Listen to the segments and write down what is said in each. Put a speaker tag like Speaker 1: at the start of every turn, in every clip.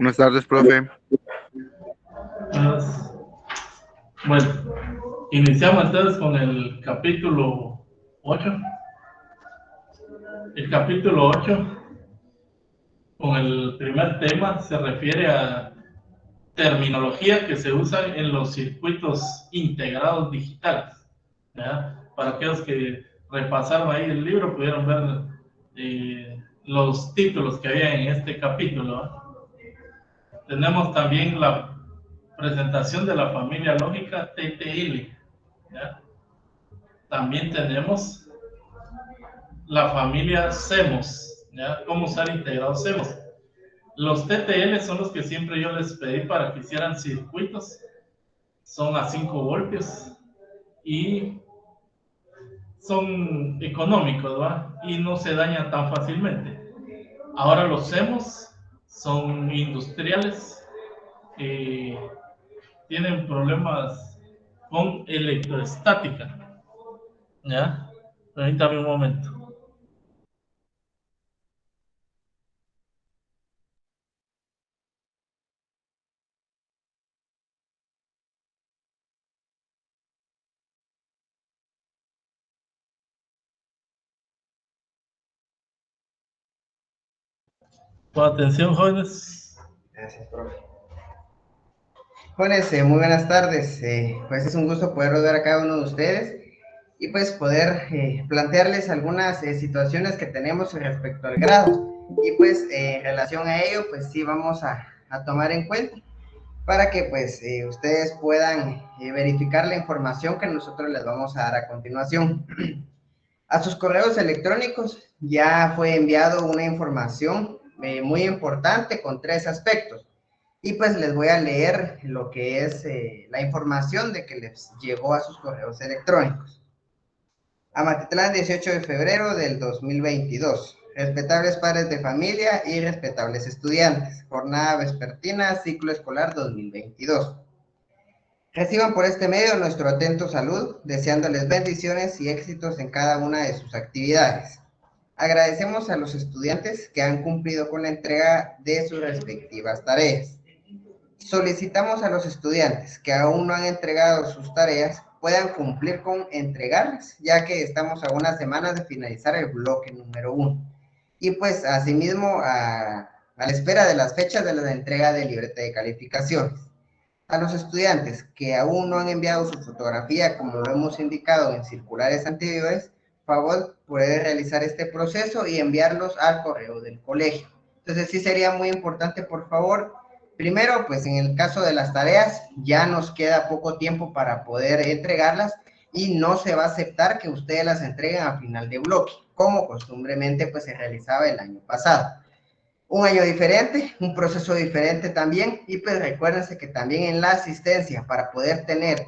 Speaker 1: Buenas tardes, profe.
Speaker 2: Buenas. Bueno, iniciamos entonces con el capítulo 8. El capítulo 8, con el primer tema, se refiere a terminología que se usa en los circuitos integrados digitales. ¿Ya? Para aquellos que repasaron ahí el libro, pudieron ver los títulos que había en este capítulo. Tenemos también la presentación de la familia lógica TTL. ¿Ya? También tenemos la familia CEMOS, ¿ya? Cómo usar integrados CEMOS. Los TTL son los que siempre yo les pedí para que hicieran circuitos. Son a 5 voltios y son económicos, ¿va? Y no se dañan tan fácilmente. Ahora los CEMOS son industriales que tienen problemas con electroestática, ¿ya? Permítame un momento. Con atención, jóvenes.
Speaker 3: Gracias, profe. Jóvenes, muy buenas tardes. Pues es un gusto poder rodar a cada uno de ustedes y pues poder plantearles algunas situaciones que tenemos respecto al grado. Y pues en relación a ello, pues sí vamos a tomar en cuenta para que pues ustedes puedan verificar la información que nosotros les vamos a dar a continuación. A sus correos electrónicos ya fue enviado una información muy importante con 3 aspectos. Y pues les voy a leer lo que es la información de que les llegó a sus correos electrónicos. Amatitlán, 18 de febrero del 2022. Respetables padres de familia y respetables estudiantes. Jornada vespertina, ciclo escolar 2022. Reciban por este medio nuestro atento saludo, deseándoles bendiciones y éxitos en cada una de sus actividades. Agradecemos a los estudiantes que han cumplido con la entrega de sus respectivas tareas. Solicitamos a los estudiantes que aún no han entregado sus tareas puedan cumplir con entregarlas, ya que estamos a unas semanas de finalizar el bloque número 1. Y pues asimismo a la espera de las fechas de la entrega de libreta de calificaciones. A los estudiantes que aún no han enviado su fotografía, como lo hemos indicado en circulares anteriores, favor poder realizar este proceso y enviarlos al correo del colegio. Entonces sí sería muy importante, por favor, primero, pues en el caso de las tareas, ya nos queda poco tiempo para poder entregarlas y no se va a aceptar que ustedes las entreguen a final de bloque, como costumbremente pues se realizaba el año pasado. Un año diferente, un proceso diferente también, y pues recuérdense que también en la asistencia, para poder tener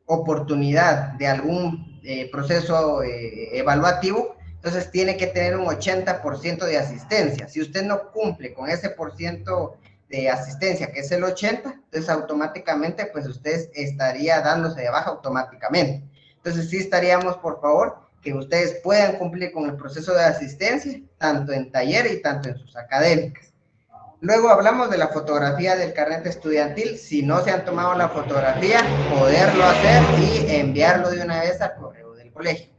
Speaker 3: oportunidad de algún proceso evaluativo, entonces tiene que tener un 80% de asistencia. Si usted no cumple con ese por ciento de asistencia, que es el 80, entonces automáticamente pues usted estaría dándose de baja automáticamente. Entonces sí estaríamos, por favor, que ustedes puedan cumplir con el proceso de asistencia, tanto en taller y tanto en sus académicas. Luego hablamos de la fotografía del carnet estudiantil. Si no se han tomado la fotografía, poderlo hacer y enviarlo de una vez al correo del colegio.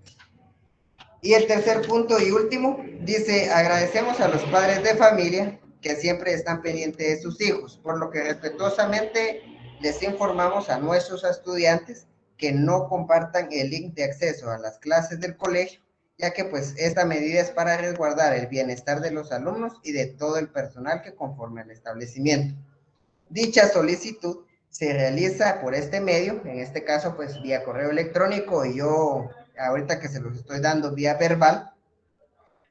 Speaker 3: Y el tercer punto y último, dice, agradecemos a los padres de familia que siempre están pendientes de sus hijos, por lo que respetuosamente les informamos a nuestros estudiantes que no compartan el link de acceso a las clases del colegio, ya que pues esta medida es para resguardar el bienestar de los alumnos y de todo el personal que conforma el establecimiento. Dicha solicitud se realiza por este medio, en este caso pues vía correo electrónico, y yo ahorita que se los estoy dando vía verbal,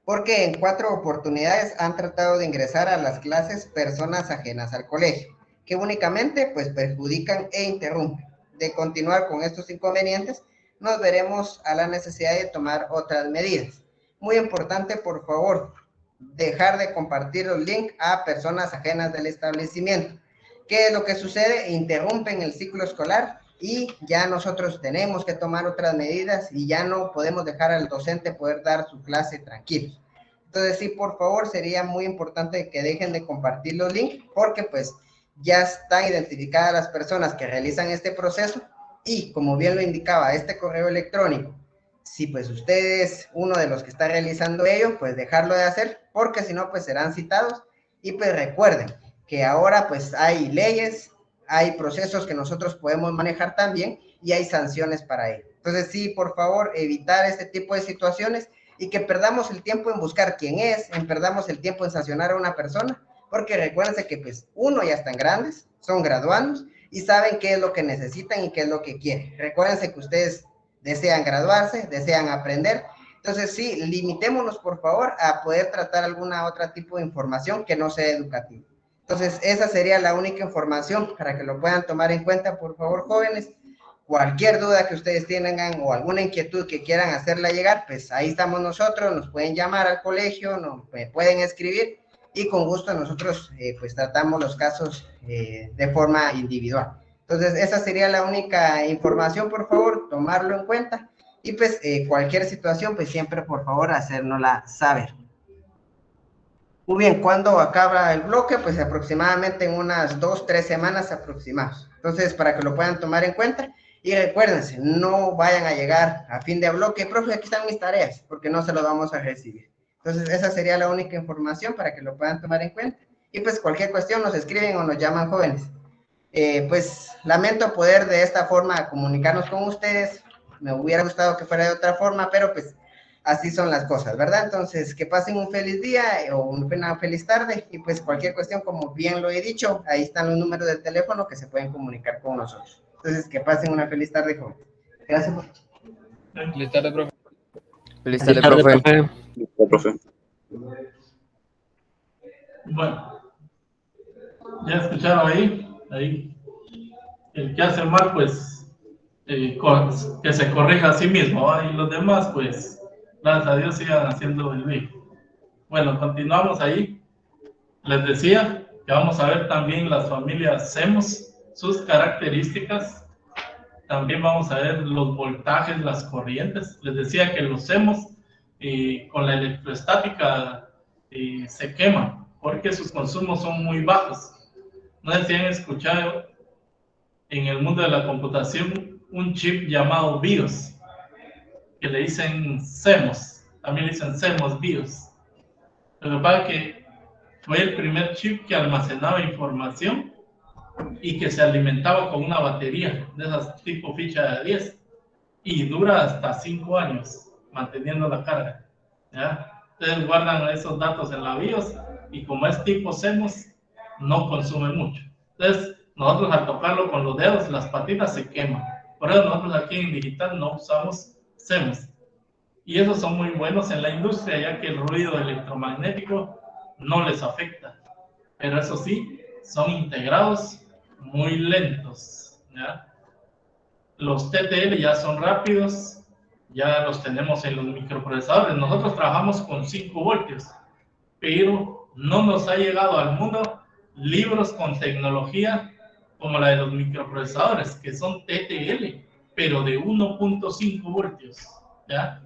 Speaker 3: porque en 4 oportunidades han tratado de ingresar a las clases personas ajenas al colegio, que únicamente pues perjudican e interrumpen. De continuar con estos inconvenientes, nos veremos a la necesidad de tomar otras medidas. Muy importante, por favor, dejar de compartir los links a personas ajenas del establecimiento. ¿Qué es lo que sucede? Interrumpen el ciclo escolar y ya nosotros tenemos que tomar otras medidas y ya no podemos dejar al docente poder dar su clase tranquilo. Entonces, sí, por favor, sería muy importante que dejen de compartir los links, porque pues ya están identificadas las personas que realizan este proceso, y como bien lo indicaba este correo electrónico, si pues usted es uno de los que está realizando ello, pues dejarlo de hacer, porque si no, pues serán citados. Y pues recuerden que ahora pues hay leyes, hay procesos que nosotros podemos manejar también, y hay sanciones para ello. Entonces, sí, por favor, evitar este tipo de situaciones, y que perdamos el tiempo en buscar quién es, perdamos el tiempo en sancionar a una persona, porque recuérdense que pues uno ya están grandes, son graduados, y saben qué es lo que necesitan y qué es lo que quieren. Recuérdense que ustedes desean graduarse, desean aprender. Entonces, sí, limitémonos, por favor, a poder tratar alguna otra tipo de información que no sea educativa. Entonces, esa sería la única información para que lo puedan tomar en cuenta, por favor, jóvenes. Cualquier duda que ustedes tengan o alguna inquietud que quieran hacerla llegar, pues ahí estamos nosotros, nos pueden llamar al colegio, nos pueden escribir, y con gusto nosotros pues tratamos los casos de forma individual. Entonces, esa sería la única información, por favor, tomarlo en cuenta, y pues cualquier situación, pues siempre, por favor, hacérnosla saber. Muy bien, ¿cuándo acaba el bloque? Pues aproximadamente en unas 2-3 semanas aproximadas. Entonces, para que lo puedan tomar en cuenta, y recuérdense, no vayan a llegar a fin de bloque, profe, aquí están mis tareas, porque no se lo vamos a recibir. Entonces, esa sería la única información para que lo puedan tomar en cuenta. Y pues cualquier cuestión nos escriben o nos llaman, jóvenes. Pues lamento poder de esta forma comunicarnos con ustedes. Me hubiera gustado que fuera de otra forma, pero pues así son las cosas, ¿verdad? Entonces, que pasen un feliz día o una feliz tarde, y pues cualquier cuestión, como bien lo he dicho, ahí están los números de teléfono que se pueden comunicar con nosotros. Entonces, que pasen una feliz tarde, joven. Gracias.
Speaker 1: Feliz tarde, profe.
Speaker 4: Feliz tarde, profe.
Speaker 5: Profe.
Speaker 2: Bueno, ya escucharon ahí, el que hace mal, pues, que se corrija a sí mismo, ¿va? Y los demás, pues, gracias a Dios, sigan haciendo el bien. Bueno, continuamos ahí. Les decía que vamos a ver también las familias SEMOS, sus características. También vamos a ver los voltajes, las corrientes. Les decía que los SEMOS con la electroestática se queman, porque sus consumos son muy bajos. No sé si han escuchado en el mundo de la computación un chip llamado BIOS, que le dicen SEMOS, también le dicen SEMOS BIOS. Lo que pasa es que fue el primer chip que almacenaba información y que se alimentaba con una batería de esas tipo ficha de 10, y dura hasta 5 años manteniendo la carga, ¿ya? Ustedes guardan esos datos en la BIOS, y como es tipo SEMOS, no consume mucho. Entonces, nosotros al tocarlo con los dedos, las patitas se queman. Por eso nosotros aquí en digital no usamos SEMOS. Y esos son muy buenos en la industria, ya que el ruido electromagnético no les afecta. Pero eso sí, son integrados muy lentos, ¿ya? Los TTL ya son rápidos, ya los tenemos en los microprocesadores. Nosotros trabajamos con 5 voltios, pero no nos ha llegado al mundo libros con tecnología como la de los microprocesadores, que son TTL, pero de 1.5 voltios, ¿ya?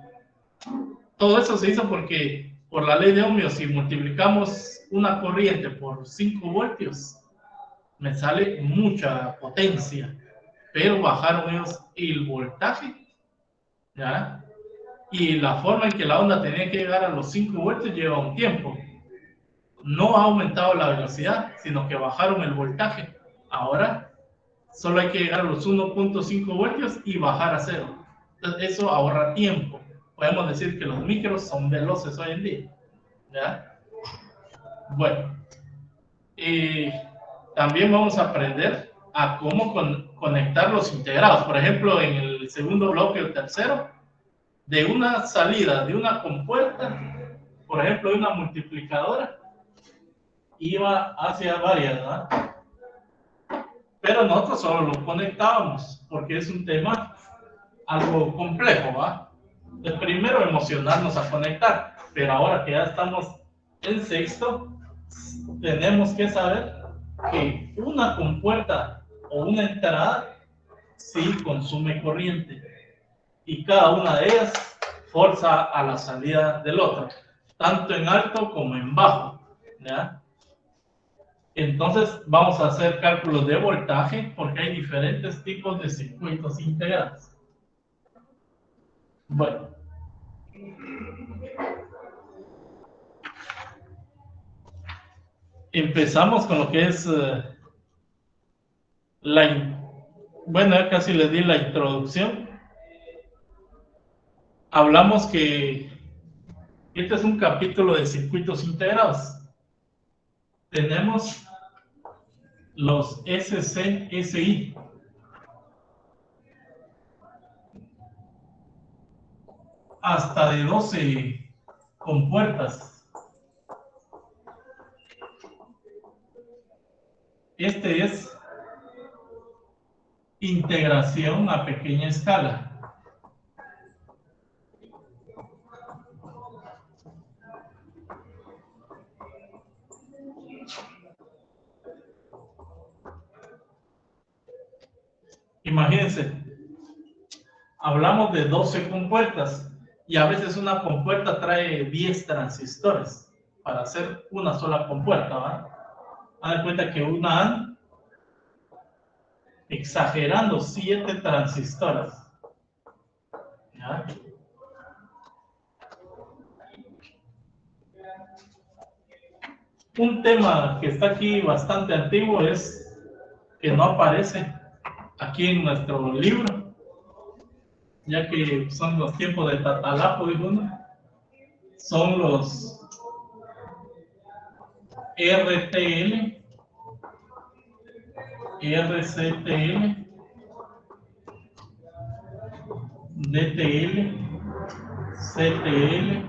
Speaker 2: Todo eso se hizo porque, por la ley de ohmios, si multiplicamos una corriente por 5 voltios, me sale mucha potencia, pero bajaron ellos el voltaje, ¿ya? Y la forma en que la onda tenía que llegar a los 5 voltios lleva un tiempo. No ha aumentado la velocidad, sino que bajaron el voltaje. Ahora solo hay que llegar a los 1.5 voltios y bajar a 0. Entonces, eso ahorra tiempo. Podemos decir que los micros son veloces hoy en día, ¿ya? Bueno, también vamos a aprender a cómo conectar los integrados. Por ejemplo, en el segundo bloque o tercero, de una salida, de una compuerta, por ejemplo, de una multiplicadora, iba hacia varias, ¿no? Pero nosotros solo lo conectábamos, porque es un tema algo complejo, ¿va? De primero emocionarnos a conectar, pero ahora que ya estamos en sexto, tenemos que saber que una compuerta o una entrada sí consume corriente, y cada una de ellas forza a la salida del otro. tanto en alto como en bajo, ¿ya? Entonces vamos a hacer cálculos de voltaje porque hay diferentes tipos de circuitos integrados. Bueno, empezamos con lo que es bueno, ya casi les di la introducción. Hablamos que este es un capítulo de circuitos integrados. Tenemos los SCSI. Hasta de 12 compuertas. Este es integración a pequeña escala. Imagínense, hablamos de 12 compuertas y a veces una compuerta trae 10 transistores para hacer una sola compuerta, ¿verdad? Haz de cuenta que una AND, exagerando, 7 transistores. ¿Ya? Un tema que está aquí bastante antiguo es que no aparece aquí en nuestro libro, ya que son los tiempos de Tatalapo, dijo uno, son los RTL, RCTL, DTL, CTL,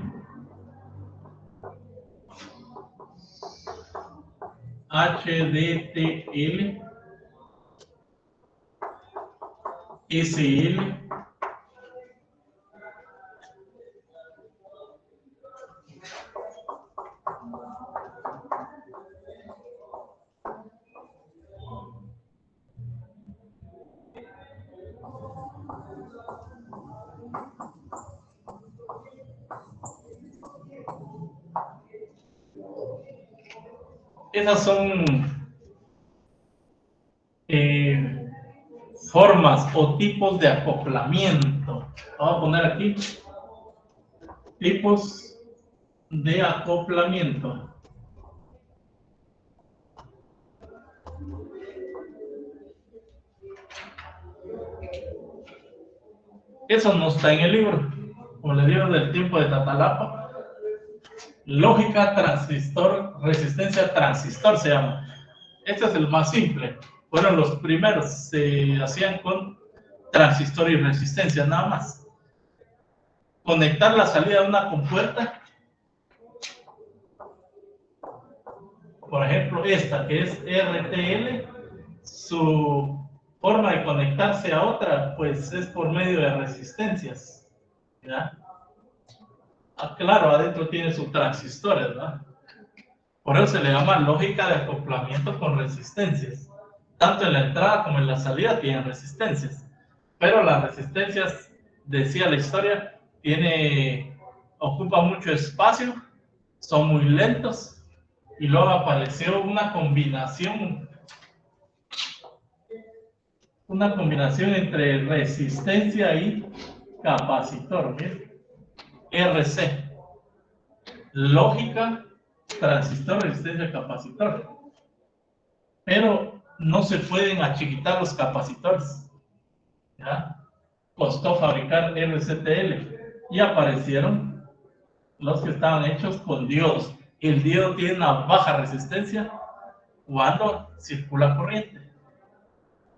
Speaker 2: HDTL, SL, esas son formas o tipos de acoplamiento. Vamos a poner aquí tipos de acoplamiento. Eso no está en el libro, como le dieron del tiempo de Tatalapa. Lógica transistor, resistencia transistor se llama. Este es el más simple. Fueron los primeros, se hacían con transistor y resistencia nada más. Conectar la salida de una compuerta, por ejemplo esta que es RTL, su forma de conectarse a otra pues es por medio de resistencias, ¿ya? Claro, adentro tiene sus transistores, ¿verdad? Por eso se le llama lógica de acoplamiento con resistencias. Tanto en la entrada como en la salida tienen resistencias. Pero las resistencias, decía la historia, ocupan mucho espacio, son muy lentos, y luego apareció una combinación entre resistencia y capacitor, ¿ves? RC, lógica, transistor, resistencia, capacitor. Pero no se pueden achiquitar los capacitores, ¿ya? Costó fabricar RCTL y aparecieron los que estaban hechos con diodos. El diodo tiene una baja resistencia cuando circula corriente,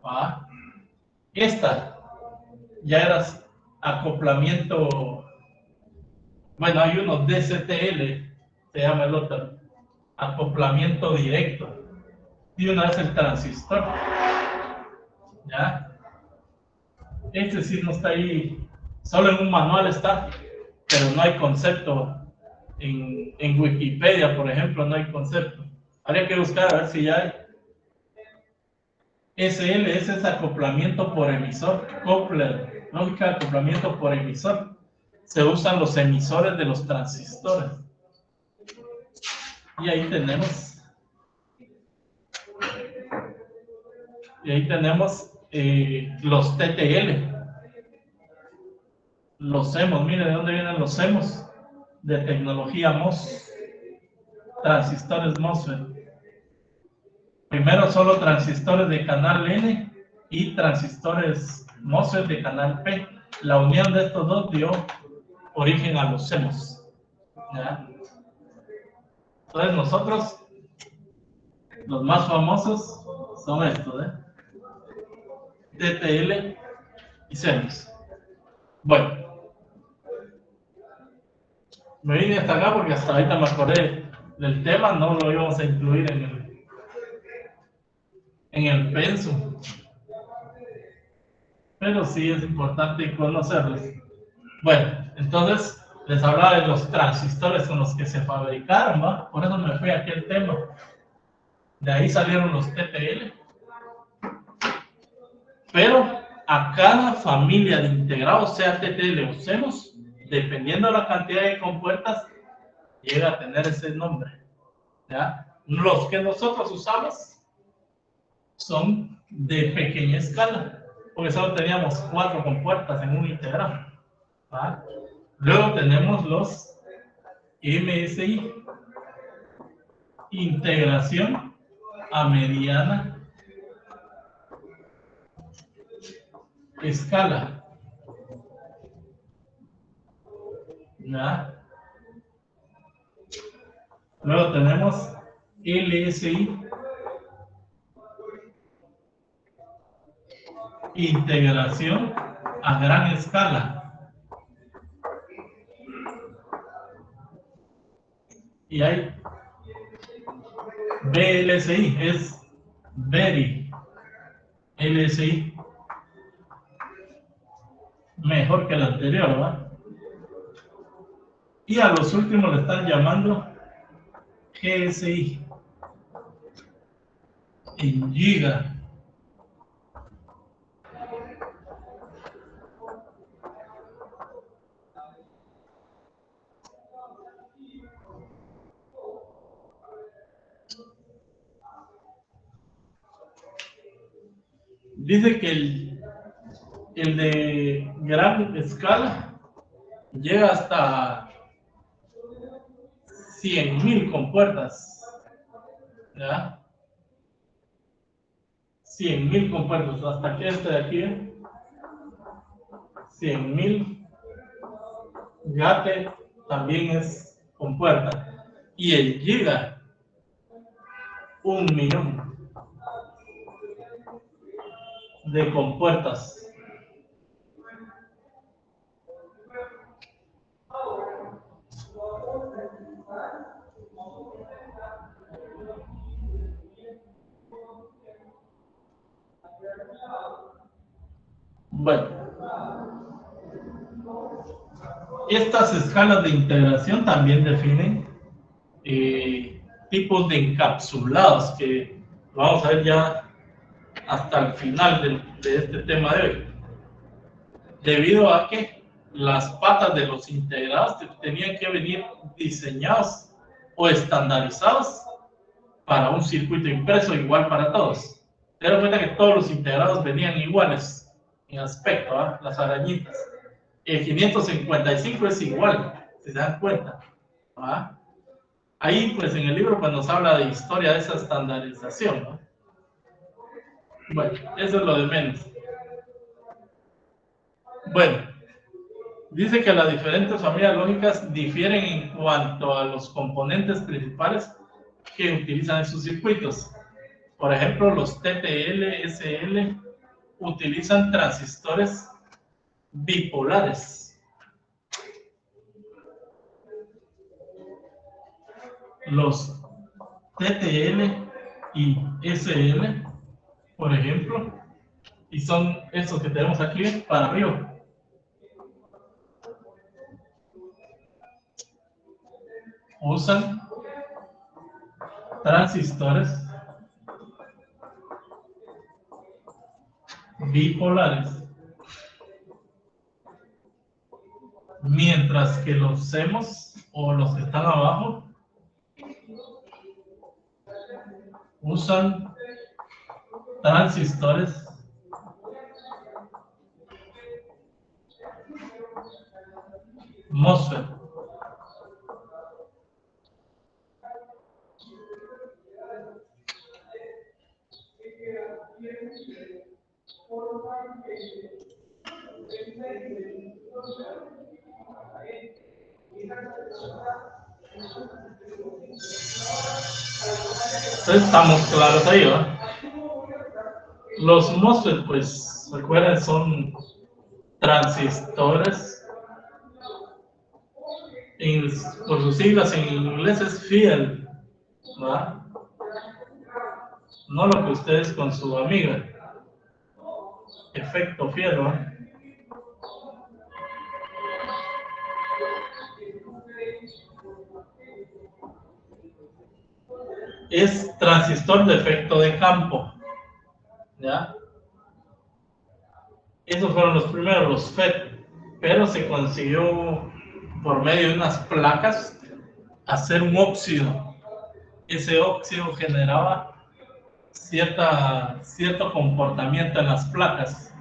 Speaker 2: ¿va? Esta ya era acoplamiento. Bueno, hay uno DCTL, se llama el otro, acoplamiento directo. Y una es el transistor, ¿ya? Este sí no está ahí, solo en un manual está, pero no hay concepto. En Wikipedia, por ejemplo, no hay concepto. Habría que buscar a ver si ya hay. SL es acoplamiento por emisor, Coupler, lógica de acoplamiento por emisor. Se usan los emisores de los transistores. Y ahí tenemos los TTL, los CMOS. Mire de dónde vienen los CMOS, de tecnología MOS, transistores MOSFET. Primero solo transistores de canal N y transistores MOSFET de canal P. La unión de estos dos dio origen a los CMOS. ¿Ya? Entonces nosotros, los más famosos son estos, TTL y CMOS. Bueno, me vine hasta acá porque hasta ahorita me acordé del tema, no lo íbamos a incluir en el pensum, pero sí es importante conocerlos. Bueno, entonces les hablaba de los transistores con los que se fabricaron, ¿va? Por eso me fui aquí al tema. De ahí salieron los TTL. Pero a cada familia de integrados, sea TTL o CMOS, dependiendo de la cantidad de compuertas, llega a tener ese nombre. ¿Ya? Los que nosotros usamos son de pequeña escala, porque solo teníamos 4 compuertas en un integrado. ¿Va? Luego tenemos los MSI, integración a mediana escala. ¿Ya? Luego tenemos LSI, integración a gran escala. Y hay VLSI, es Very LSI, mejor que el anterior, ¿verdad? Y a los últimos le están llamando GSI, en giga. Dice que el de gran escala llega hasta 100,000 compuertas. ¿Ya? 100,000 compuertas. Hasta que este de aquí, 100,000 gate también es compuerta. Y el giga, 1,000,000 de compuertas. Bueno, estas escalas de integración también definen tipos de encapsulados, que lo vamos a ver ya hasta el final de este tema de hoy. Debido a que las patas de los integrados tenían que venir diseñados o estandarizados para un circuito impreso igual para todos. Ten en cuenta que todos los integrados venían iguales en aspecto, ¿eh? Las arañitas. El 555 es igual, si se dan cuenta. ¿Ah? Ahí, pues, en el libro pues, nos habla de historia de esa estandarización, ¿no? Bueno, eso es lo de menos. Bueno, dice que las diferentes familias lógicas difieren en cuanto a los componentes principales que utilizan en sus circuitos. Por ejemplo, los TTL, SL utilizan transistores bipolares. Los TTL y SL, por ejemplo, y son estos que tenemos aquí para arriba. Usan transistores bipolares, mientras que los CMOS o los que están abajo usan transistores MOSFET. Entonces estamos claros ahí, ¿verdad? Los MOSFET, pues, recuerden, son transistores. Por sus siglas en inglés es field, ¿verdad? No lo que ustedes con su amiga. Efecto field, ¿verdad? Es transistor de efecto de campo, ¿ya? Esos fueron los primeros, los FET, pero se consiguió por medio de unas placas hacer un óxido. Ese óxido generaba cierto comportamiento en las placas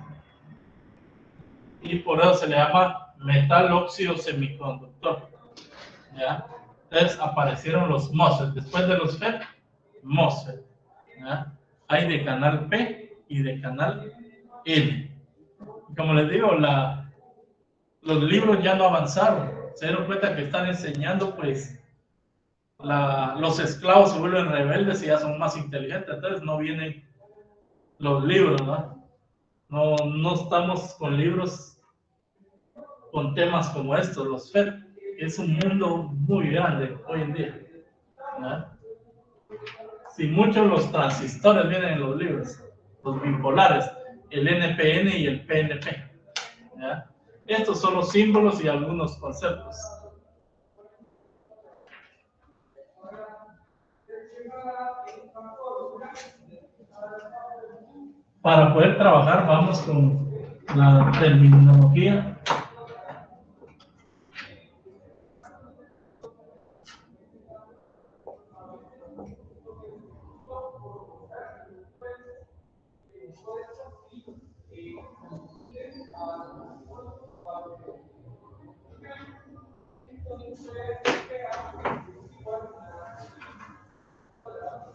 Speaker 2: y por eso se le llama metal óxido semiconductor, ¿ya? Entonces aparecieron los MOSFET. Después de los FET, MOSFET, ¿ya? Hay de canal P y de canal L. Como les digo, los libros ya no avanzaron. Se dieron cuenta que están enseñando, pues, los esclavos se vuelven rebeldes y ya son más inteligentes. Entonces no vienen los libros, ¿no? No estamos con libros con temas como estos, los FET. Es un mundo muy grande hoy en día, ¿no? Si muchos los transistores vienen en los libros, los bipolares, el NPN y el PNP, ¿ya? Estos son los símbolos y algunos conceptos. Para poder trabajar, vamos con la terminología.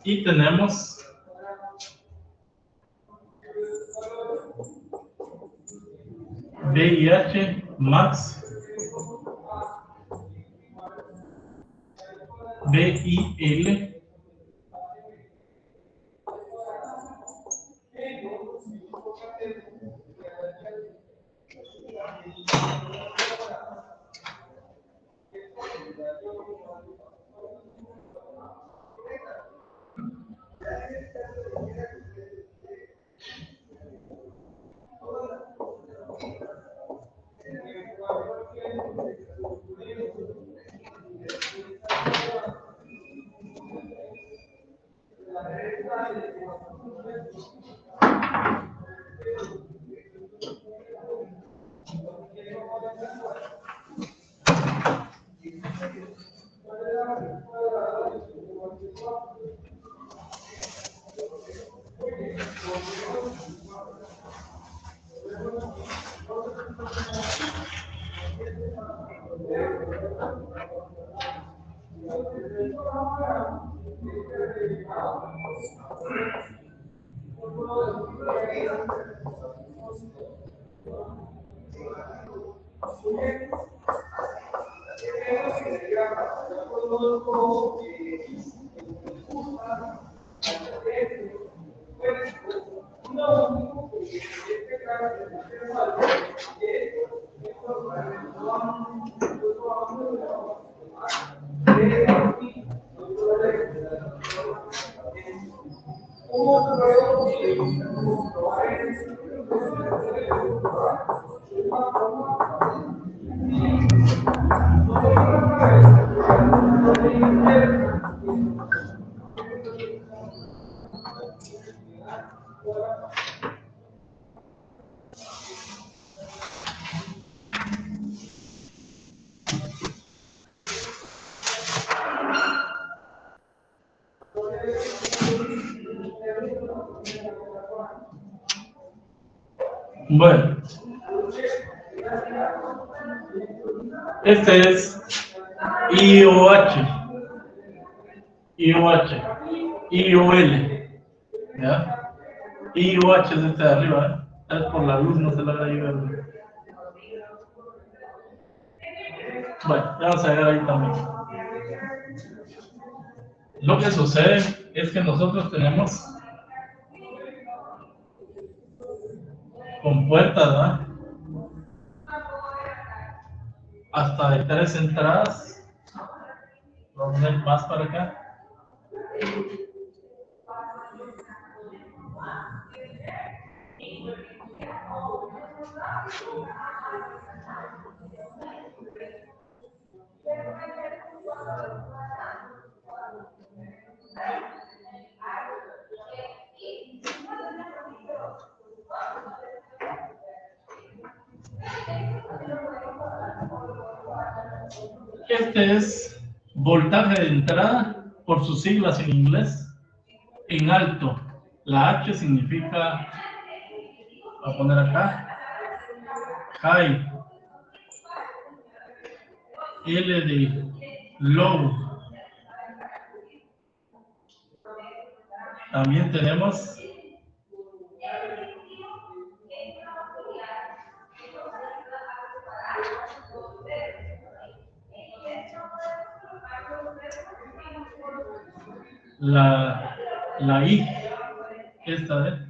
Speaker 2: Y tenemos VIH, MAX, VIL, Bueno, este es IOH, IOH, IOL, ¿ya? IOH es este de arriba, ¿eh? Es por la luz, no se la da IOL. Bueno, vamos a ver ahí también. Lo que sucede es que nosotros tenemos compuertas, ¿verdad? Hasta de 3 entradas. Vamos a ir más para acá. Este es voltaje de entrada, por sus siglas en inglés, en alto. La H significa, voy a poner acá, high. L de low. También tenemos la I, esta de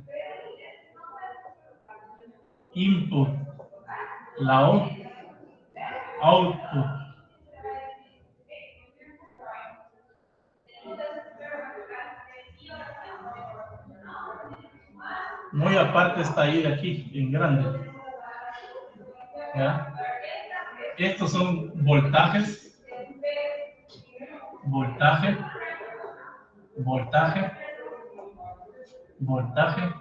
Speaker 2: input, la O, output. Muy aparte está I de aquí, en grande. ¿Ya? Estos son voltajes, voltaje, voltaje, voltaje.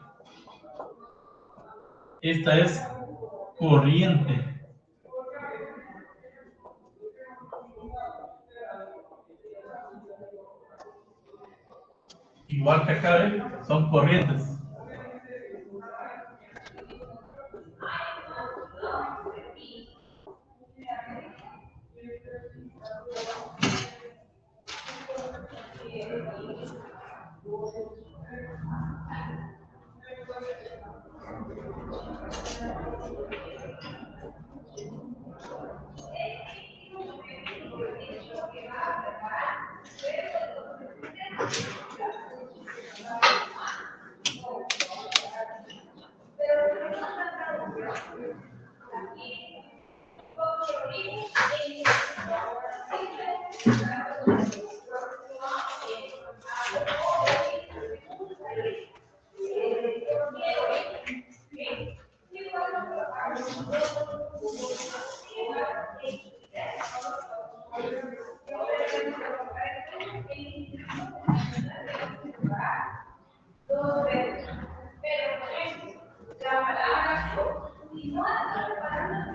Speaker 2: Esta es corriente. Igual que acá, ¿eh? Son corrientes.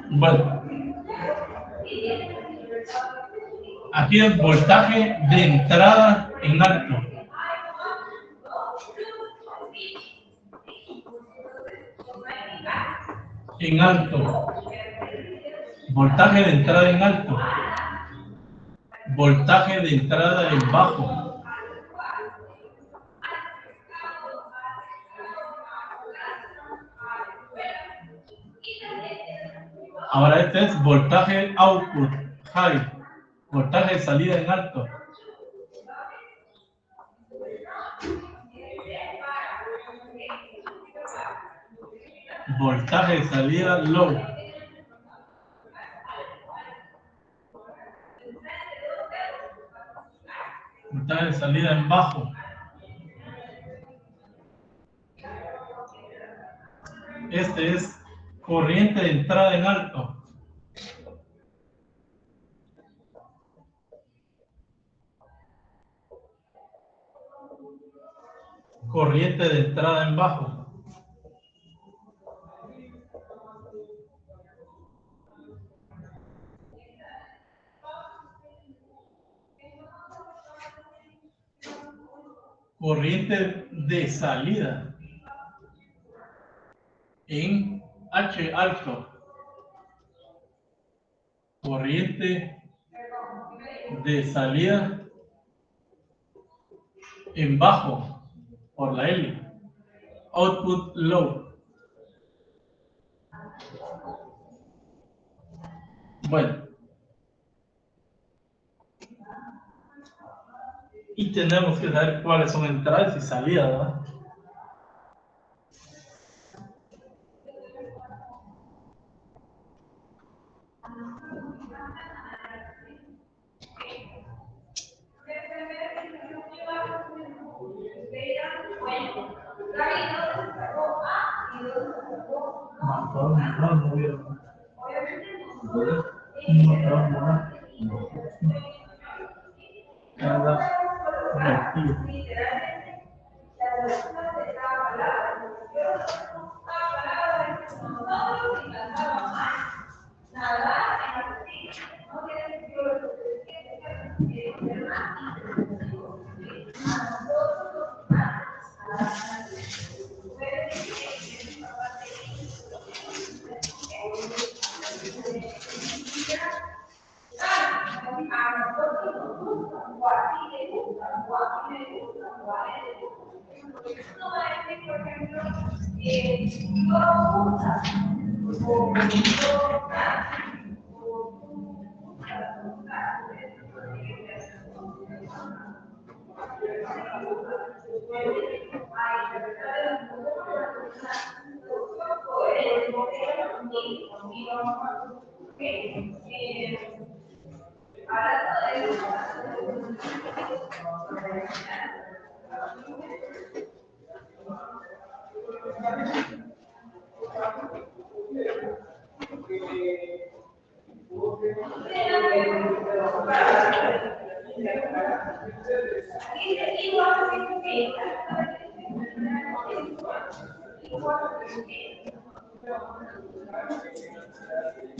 Speaker 2: Bueno, aquí es voltaje de entrada en alto. En alto. Voltaje de entrada en alto. Voltaje de entrada en bajo. Ahora este es voltaje output, high. Voltaje de salida en alto. Voltaje de salida low. Voltaje de salida en bajo. Este es corriente de entrada en alto. Corriente de entrada en bajo. corriente de salida en H alto, corriente de salida en bajo por la L, output low. Bueno, y tenemos que saber cuáles son entradas y salidas, ¿verdad?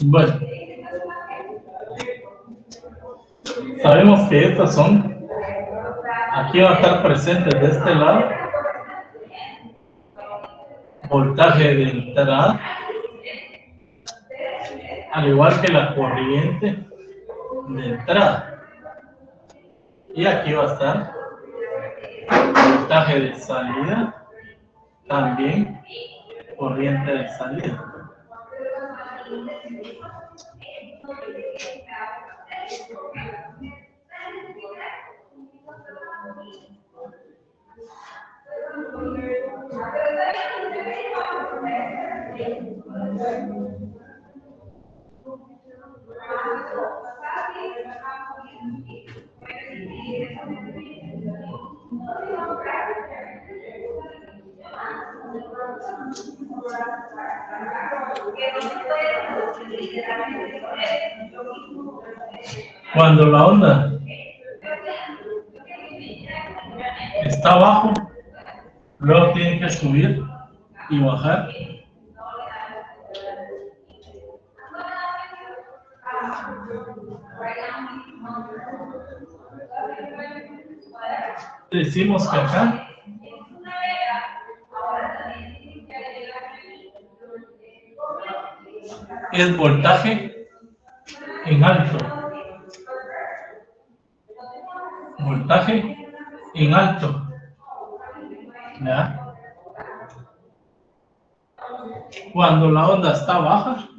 Speaker 2: Bueno, sabemos que estas son, aquí van a estar presentes de este lado, voltaje de entrada, al igual que la corriente de entrada. Y aquí va a estar voltaje de salida, también corriente de salida. Cuando la onda está abajo, luego tiene que subir y bajar. Decimos que acá es voltaje en alto. Voltaje en alto. ¿Ya? Cuando la onda está baja,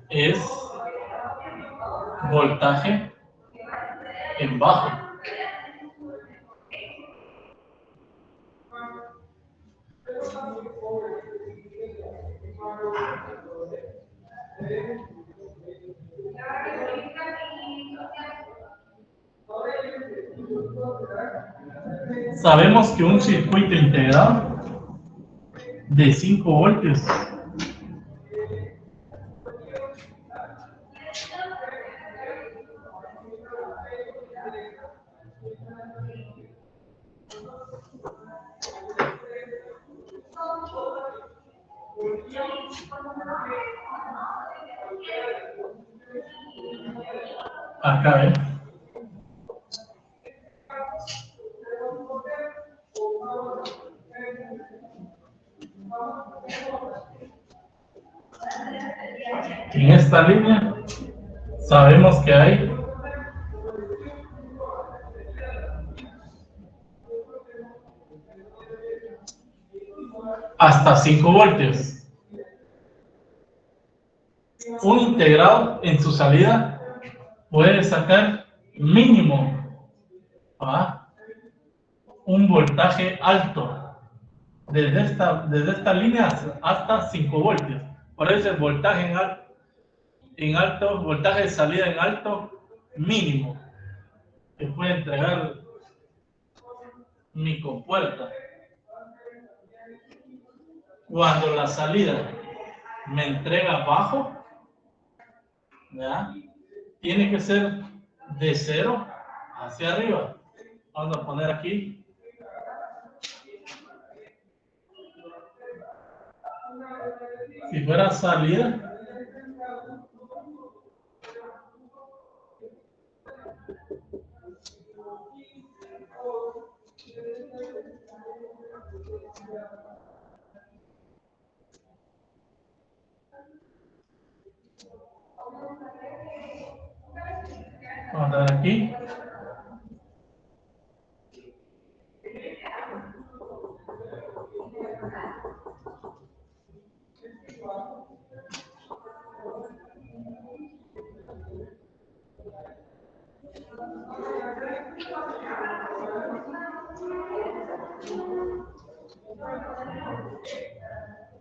Speaker 2: es voltaje en bajo. Sabemos que un circuito integrado de 5 voltios acá, En esta línea sabemos que hay hasta 5 voltios. Un integrado en su salida puede sacar mínimo un voltaje alto desde esta línea hasta 5 voltios. Por eso el voltaje en alto, voltaje de salida en alto mínimo que puede entregar mi compuerta. Cuando la salida me entrega bajo, ¿ya? Tiene que ser de 0 hacia arriba. Vamos a poner aquí. Si fuera salida, vamos a dar aquí.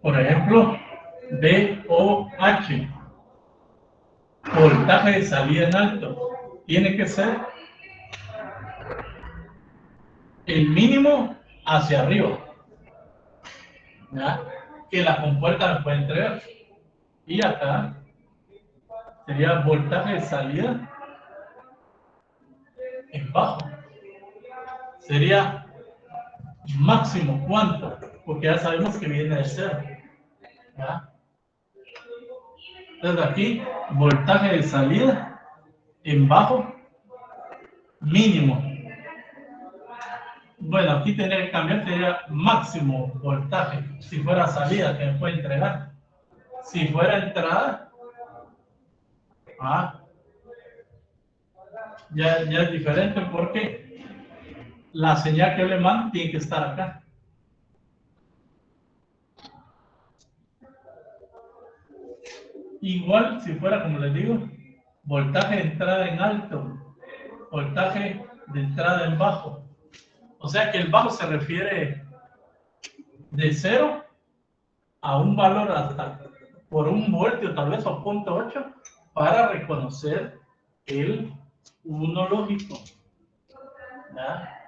Speaker 2: Por ejemplo, VOH, voltaje de salida en alto, tiene que ser el mínimo hacia arriba, ¿ya? Que la compuerta me puede entregar. Y acá sería voltaje de salida en bajo. Sería máximo, ¿cuánto? Porque ya sabemos que viene de 0. ¿Ya? Entonces aquí, voltaje de salida en bajo, mínimo. Bueno, aquí tendría que cambiar, sería máximo voltaje, si fuera salida que me puede entregar. Si fuera entrada, ya es diferente porque la señal que le mando tiene que estar acá. Igual si fuera, como les digo, voltaje de entrada en alto, voltaje de entrada en bajo. O sea que el bajo se refiere de 0 a un valor hasta por 1 voltio, tal vez, o 0.8, para reconocer el 1 lógico. ¿Ya?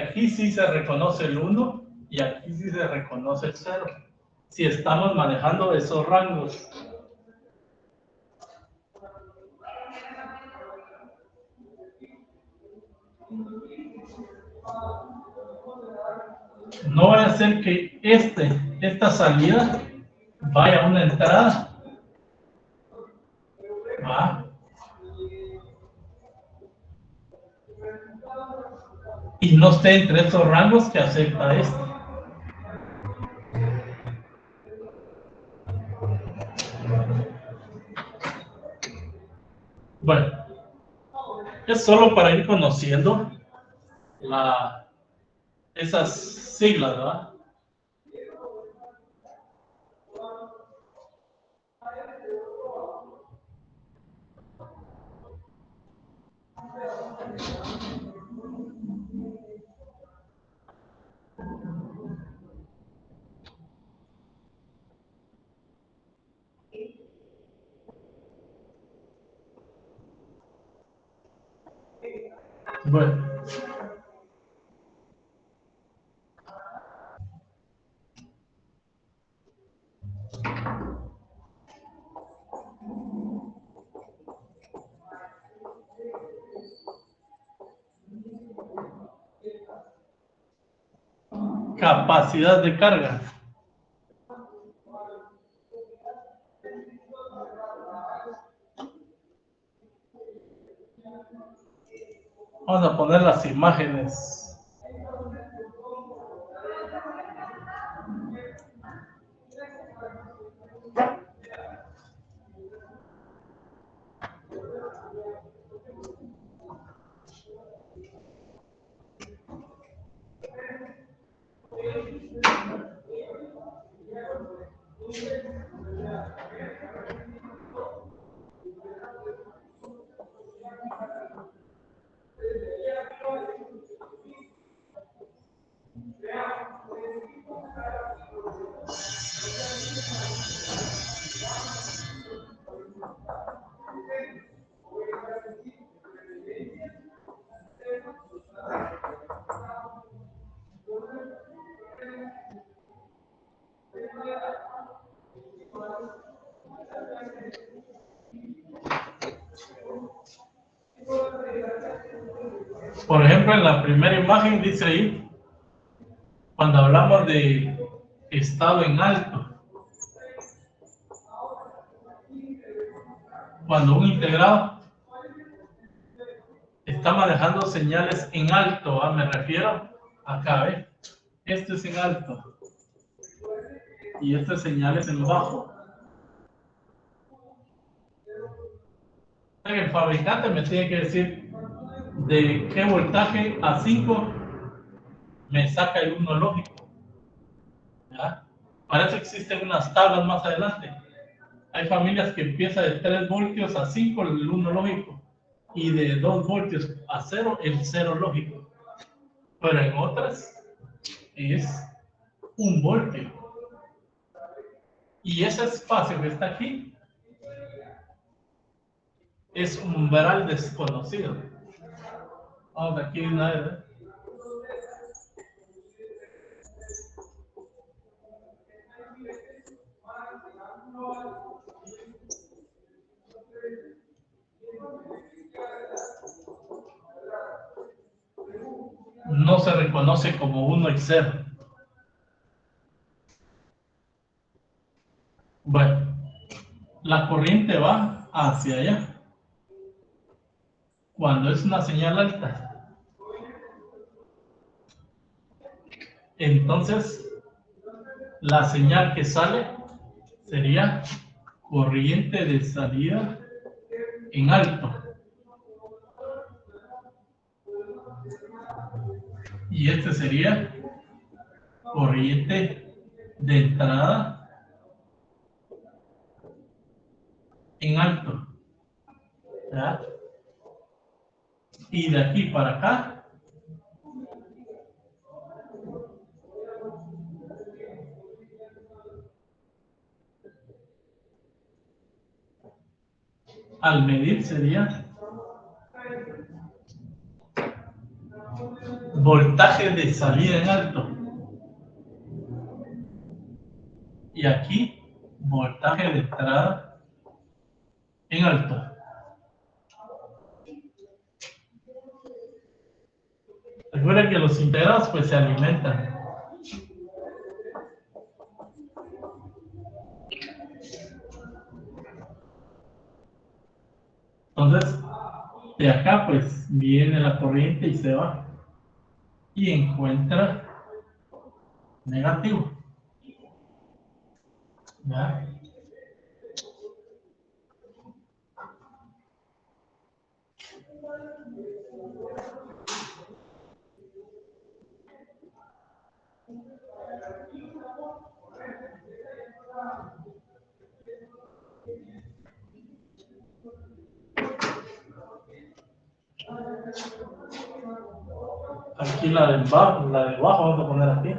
Speaker 2: Aquí sí se reconoce el 1 y aquí sí se reconoce el 0. Si estamos manejando esos rangos. No vaya a ser que esta salida vaya a una entrada. Y no esté entre estos rangos que acepta este. Bueno, es solo para ir conociendo esas siglas, ¿verdad? Bueno. Capacidad de carga. Vamos a poner las imágenes. Por ejemplo, en la primera imagen dice ahí, cuando hablamos de estado en alto, cuando un integrado está manejando señales en alto, me refiero acá, ¿ves? Esto es en alto y estas señales en bajo. El fabricante me tiene que decir de qué voltaje a 5 me saca el 1 lógico. ¿Ya? Para eso existen unas tablas más adelante. Hay familias que empiezan de 3 voltios a 5 el 1 lógico y de 2 voltios a 0 el 0 lógico. Pero en otras es 1 voltio. Y ese espacio que está aquí es un umbral desconocido. Vamos aquí una vez. No se reconoce como 1 y 0. Bueno, la corriente va hacia allá. Cuando es una señal alta, entonces la señal que sale sería corriente de salida en alto. Y este sería corriente de entrada en alto. ¿Ya? Y de aquí para acá, al medir sería voltaje de salida en alto. Y aquí, voltaje de entrada en alto. Recuerden que los integrados pues se alimentan. Entonces, de acá pues viene la corriente y se va. Y encuentra negativo. ¿Ya? Aquí la de abajo vamos a poner aquí.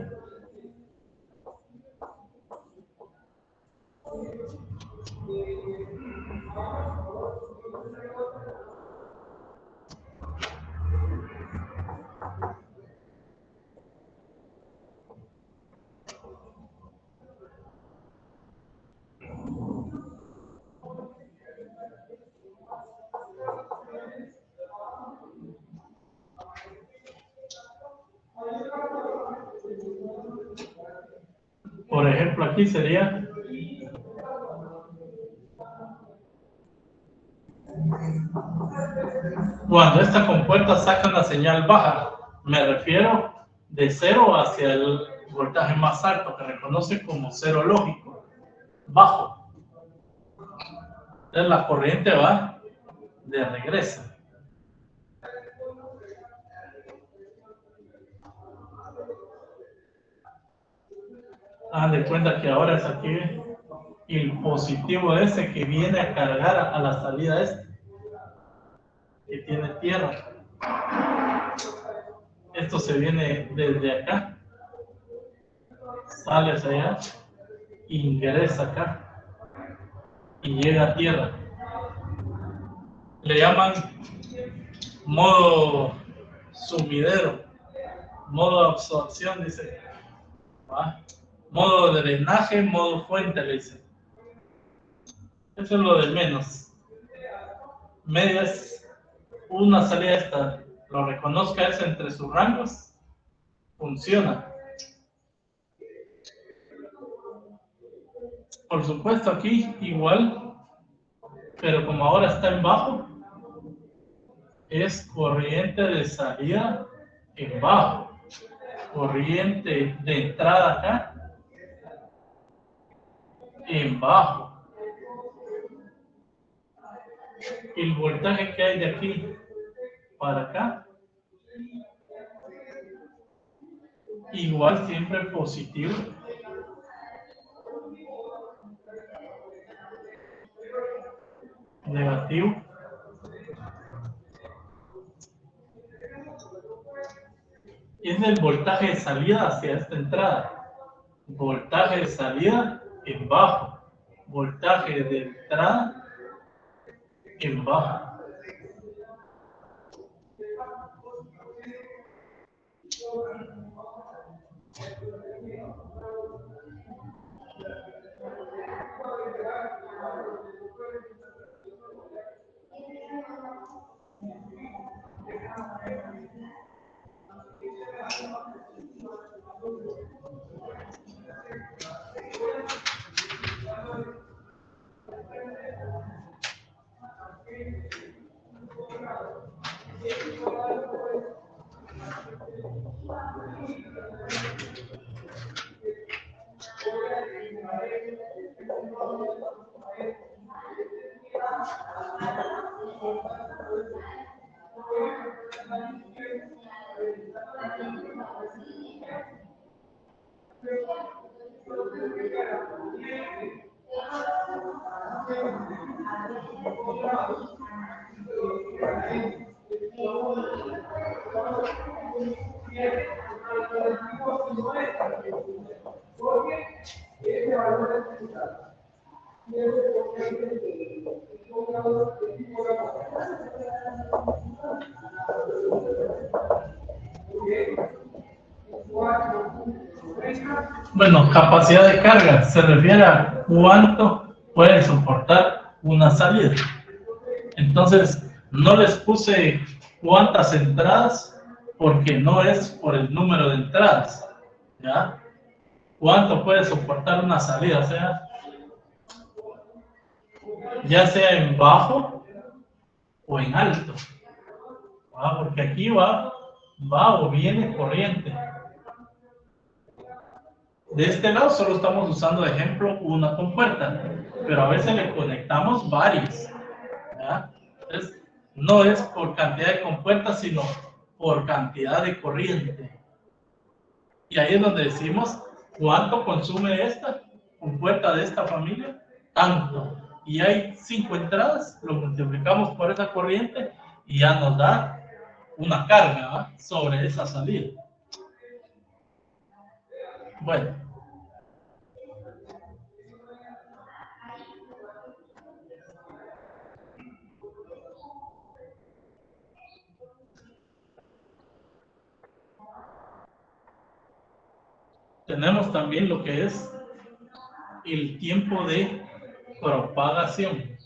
Speaker 2: Por ejemplo, aquí sería Cuando esta compuerta saca una señal baja, me refiero de cero hacia el voltaje más alto, que reconoce como cero lógico, bajo. Entonces la corriente va de regreso. Hagan de cuenta que ahora es aquí el positivo ese que viene a cargar a la salida este, que tiene tierra. Esto se viene desde acá, sale hacia allá, ingresa acá y llega a tierra. Le llaman modo sumidero, modo absorción, dice. ¿Va? Modo drenaje, modo fuente, le dice. Eso es lo de menos. Media es una salida esta, lo reconozca eso entre sus rangos, funciona. Por supuesto aquí igual, pero como ahora está en bajo, es corriente de salida en bajo, corriente de entrada acá en bajo. El voltaje que hay de aquí para acá, igual siempre positivo. Negativo. Es el voltaje de salida hacia esta entrada. Voltaje de salida en bajo. Voltaje de entrada en bajo. Bueno, capacidad de carga se refiere a cuánto puede soportar una salida. Entonces, no les puse cuántas entradas porque no es por el número de entradas, ¿ya? ¿Cuánto puede soportar una salida? O sea, ya sea en bajo o en alto, ¿va? Porque aquí va o viene corriente. De este lado solo estamos usando de ejemplo una compuerta, pero a veces le conectamos varias, ¿ya? Entonces, no es por cantidad de compuertas, sino por cantidad de corriente. Y ahí es donde decimos cuánto consume esta compuerta de esta familia, tanto. Y hay 5 entradas, lo multiplicamos por esa corriente y ya nos da una carga, ¿va? Sobre esa salida. Bueno. Tenemos también lo que es el tiempo de propagación.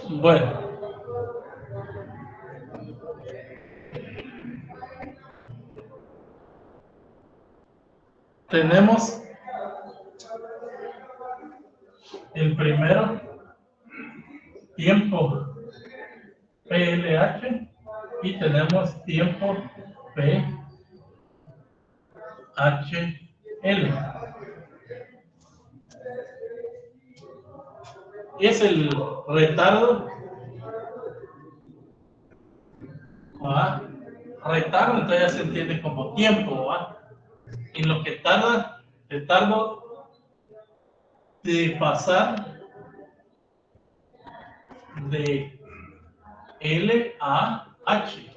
Speaker 2: Bueno, tenemos el primero, tiempo PLH, y tenemos tiempo PHL. Es el retardo, ¿va? Retardo, entonces ya se entiende como tiempo, ¿va? En lo que tarda, retardo de pasar de L a H.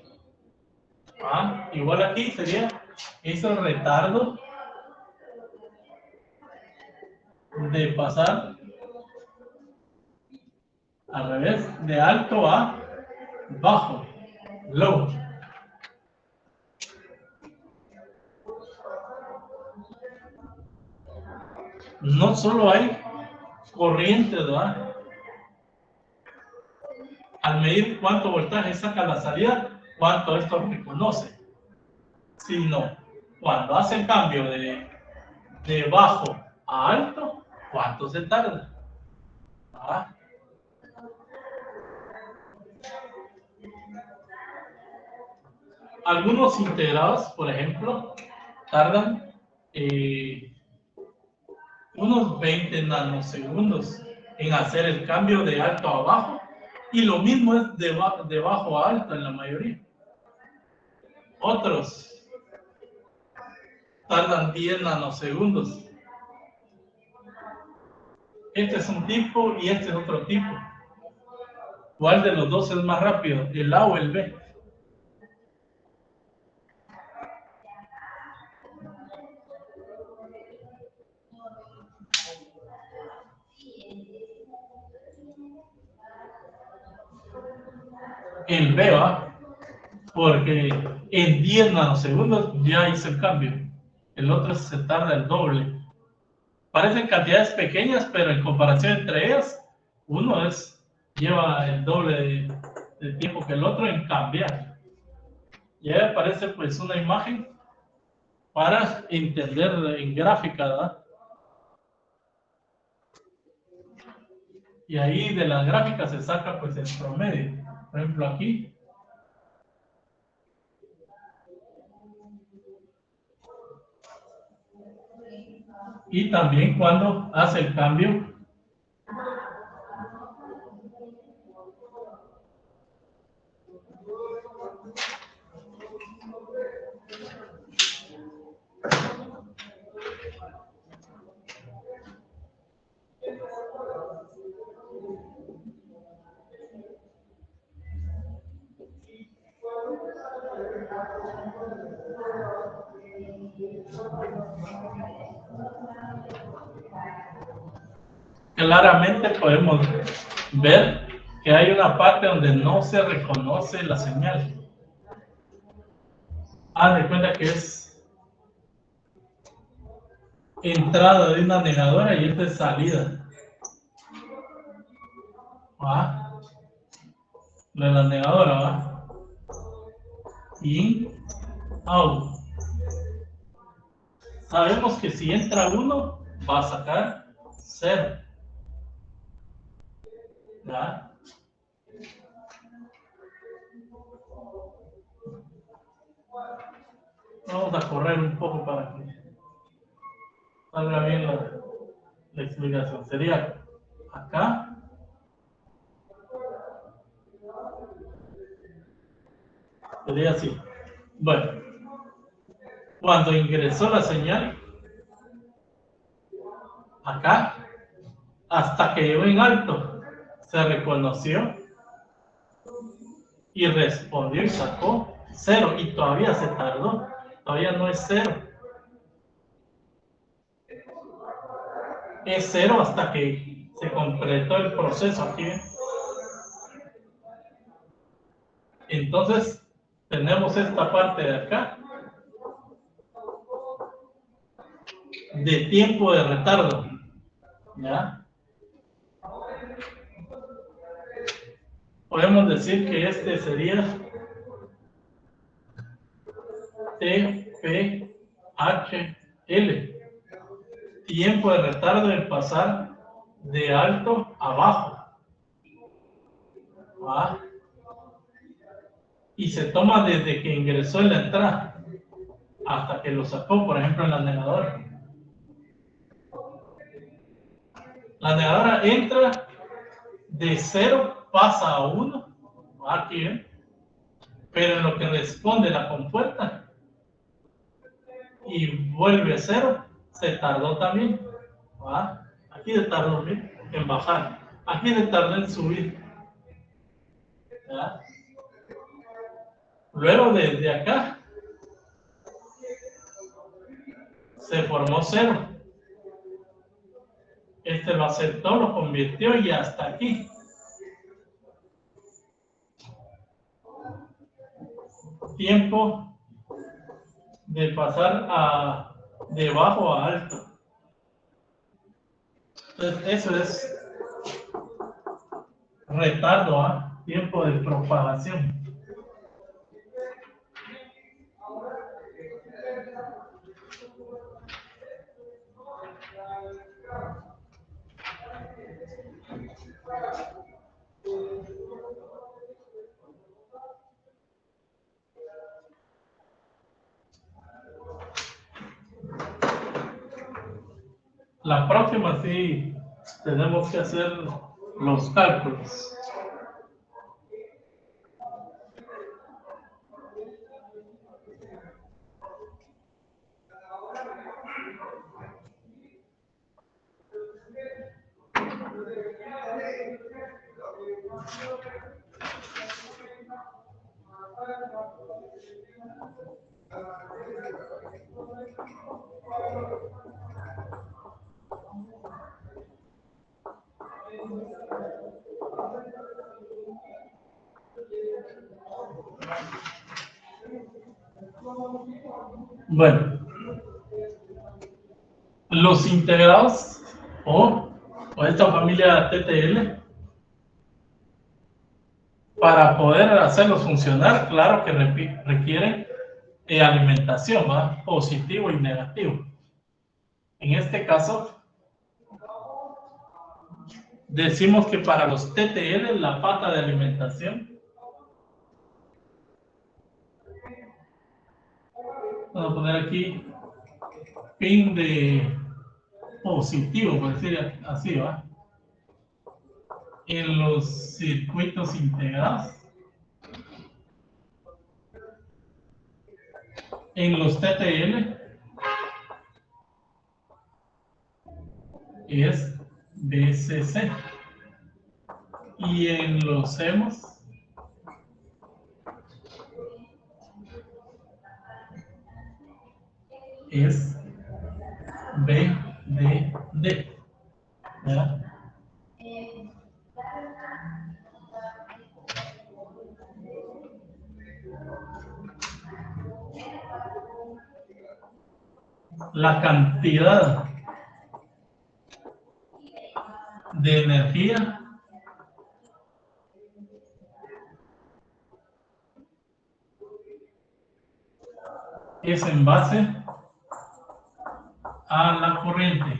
Speaker 2: ¿Va? Igual aquí sería ese retardo de pasar al revés, de alto a bajo, low. No solo hay corriente, ¿verdad? Al medir cuánto voltaje saca la salida, cuánto esto reconoce, sino cuando hace el cambio de bajo a alto, cuánto se tarda. ¿Ah? Algunos integrados, por ejemplo, tardan unos 20 nanosegundos en hacer el cambio de alto a bajo, y lo mismo es de bajo a alto en la mayoría. Otros tardan 10 nanosegundos. Este es un tipo y este es otro tipo. ¿Cuál de los dos es más rápido, el A o el B? El B, ¿va? Porque en 10 nanosegundos ya hizo el cambio. El otro se tarda el doble. Parecen cantidades pequeñas, pero en comparación entre ellas, uno lleva el doble de tiempo que el otro en cambiar. Y ahí aparece pues una imagen para entender en gráfica, ¿verdad? Y ahí de la gráfica se saca pues el promedio. Por ejemplo aquí. Y también cuando hace el cambio claramente podemos ver que hay una parte donde no se reconoce la señal. Haz de cuenta que es entrada de una negadora y esta es salida. ¿Va? De la negadora, ¿va? In, out. Sabemos que si entra 1, va a sacar 0. ¿Ya? Vamos a correr un poco para que salga bien la explicación. Sería acá. Sería así. Bueno, cuando ingresó la señal, acá, hasta que llegó en alto, se reconoció y respondió y sacó 0, y todavía se tardó, todavía no es 0. Es 0 hasta que se completó el proceso aquí. Entonces, tenemos esta parte de acá de tiempo de retardo, ¿ya? Podemos decir que este sería TPHL, tiempo de retardo en pasar de alto a bajo, ¿va? Y se toma desde que ingresó en la entrada hasta que lo sacó, por ejemplo, en la negadora. La negadora entra de 0, pasa a 1, aquí, pero en lo que responde la compuerta y vuelve a 0, se tardó también, ¿va? Aquí se tardó en bajar, aquí se tardó en subir, ¿ya? Luego desde acá se formó 0. Este lo aceptó, lo convirtió y hasta aquí. Tiempo de pasar de bajo a alto. Entonces, eso es retardo, ¿eh? Tiempo de propagación. La próxima sí tenemos que hacer los cálculos. Bueno, los integrados o esta familia TTL, para poder hacerlos funcionar, claro que requieren alimentación, ¿va? Positivo y negativo. En este caso, decimos que para los TTL la pata de alimentación, vamos a poner aquí pin de positivo, por decir así, ¿va? En los circuitos integrados, en los TTL es BCC y en los CMOS es BDD, ¿verdad? La cantidad de energía es en base a la corriente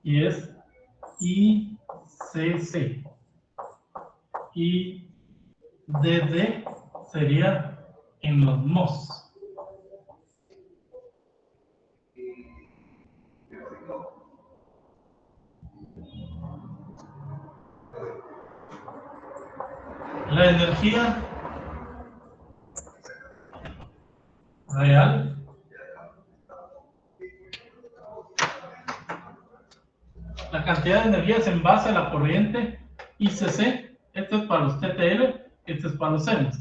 Speaker 2: y es ICC. Y DD sería en los MOS. La energía real la cantidad de energía es en base a la corriente ICC. Esto es para los TTL, esto es para los CMOS.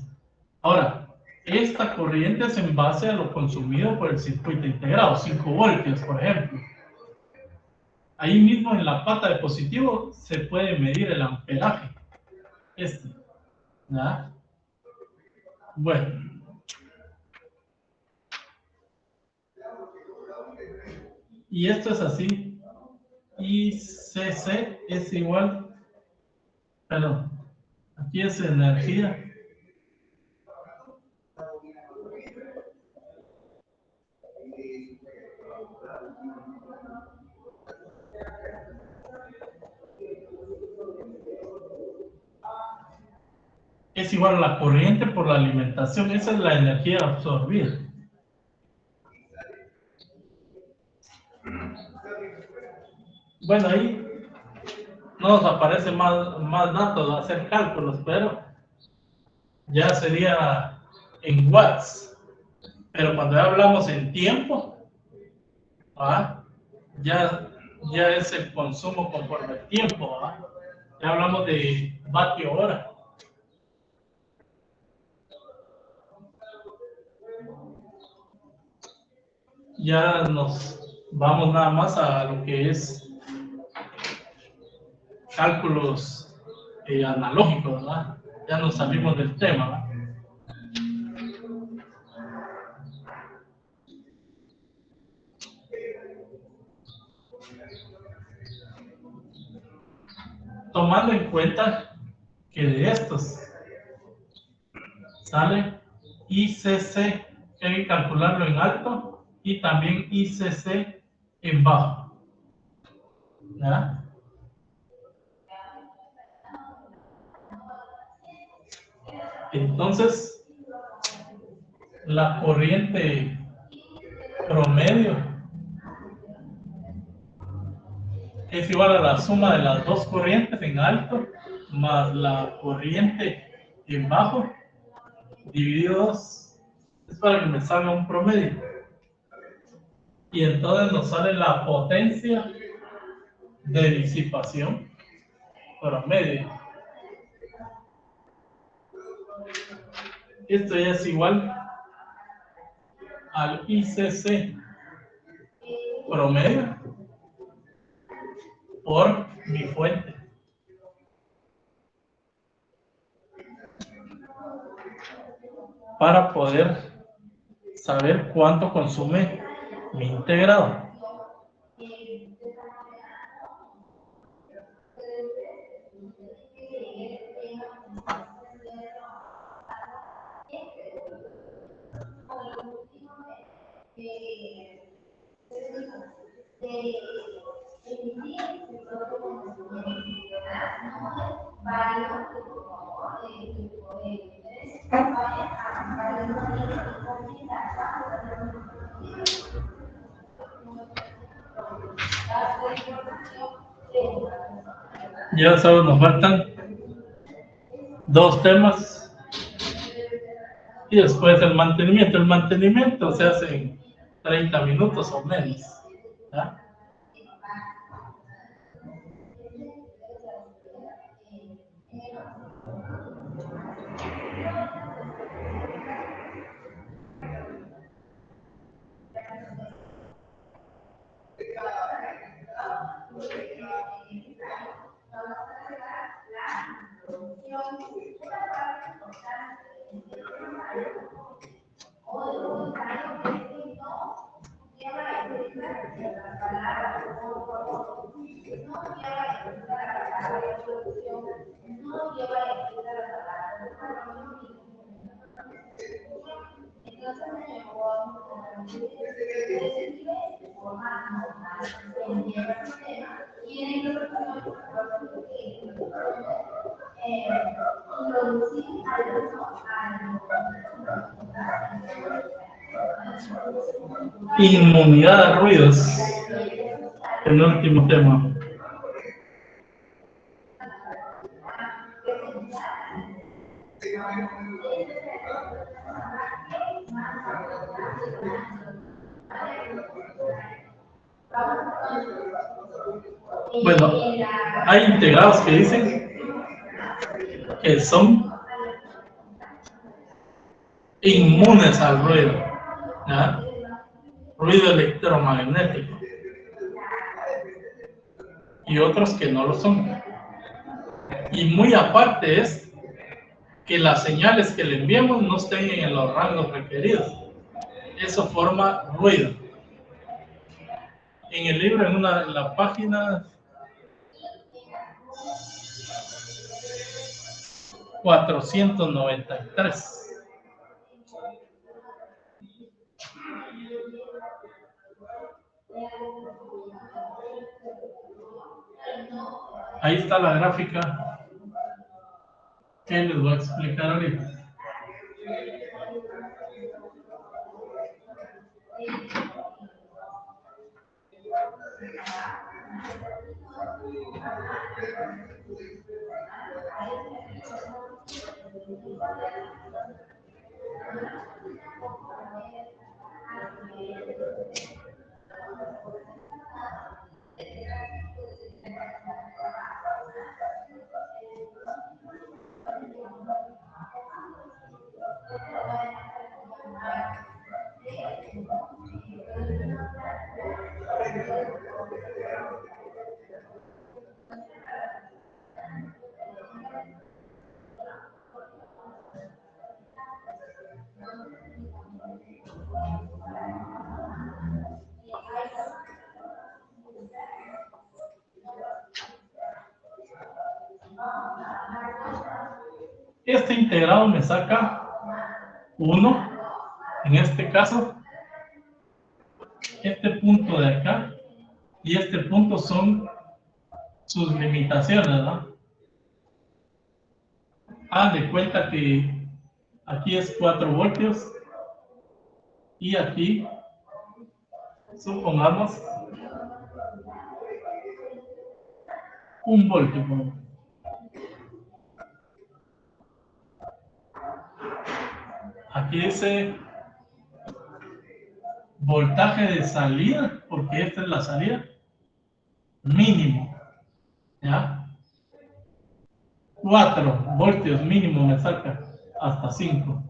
Speaker 2: Ahora, esta corriente es en base a lo consumido por el circuito integrado, 5 voltios, por ejemplo. ahí mismo en la pata de positivo se puede medir el amperaje. ¿Verdad? Bueno. Y esto es así. ICC es igual, perdón, aquí es energía. Es igual a la corriente por la alimentación. Esa es la energía absorbida. Bueno, ahí no nos aparece más datos de hacer cálculos, pero ya sería en watts. Pero cuando ya hablamos en tiempo, ya es el consumo conforme el tiempo. Ya hablamos de vatio hora. Ya nos vamos nada más a lo que es cálculos analógicos, ¿verdad? Ya nos salimos del tema, ¿verdad? Tomando en cuenta que de estos sale ICC, que hay que calcularlo en alto, y también ICC en bajo. ¿Ya? Entonces, la corriente promedio es igual a la suma de las dos corrientes en alto más la corriente en bajo dividido 2. Es para que me salga un promedio. Y entonces nos sale la potencia de disipación promedio. Esto ya es igual al ICC promedio por mi fuente. Para poder saber cuánto consume mi integrado. Ya sabes, nos faltan 2 temas y después el mantenimiento. El mantenimiento se hace en 30 minutos o menos. ¿Ya? Inmunidad a ruidos. El último tema. Bueno, hay integrados que dicen que son inmunes al ruido, ¿ya? Ruido electromagnético. y otros que no lo son. Y muy aparte es que las señales que le enviemos no estén en los rangos requeridos. Eso forma ruido. En el libro, en la página 493. Ahí está la gráfica que les voy a explicar ahorita. Este integrado me saca 1, en este caso, este punto de acá y este punto son sus limitaciones, ¿no? Haz de cuenta que aquí es 4 voltios y aquí, supongamos, 1 voltio. Aquí dice voltaje de salida, porque esta es la salida, mínimo, ¿ya? 4 voltios mínimo me saca, hasta 5.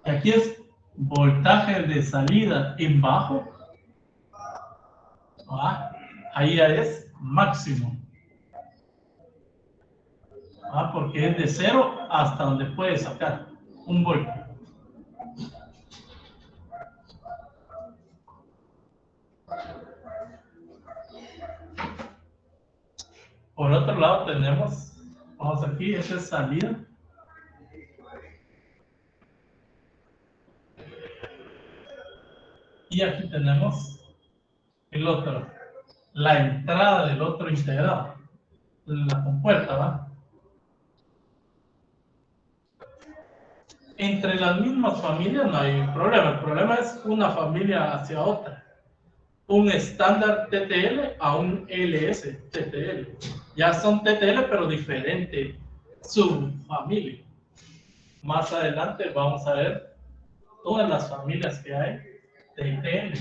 Speaker 2: Y aquí es voltaje de salida en bajo, ¿ah? Ahí ya es máximo, ¿ah? Porque es de 0 hasta donde puede sacar 1 voltio. Por otro lado tenemos, vamos aquí, esa es salida. Y aquí tenemos el otro, la entrada del otro integrado, la compuerta, ¿va? Entre las mismas familias no hay problema, el problema es una familia hacia otra. Un estándar TTL a un LS TTL. Ya son TTL pero diferente subfamilia. Más adelante vamos a ver todas las familias que hay de ITL.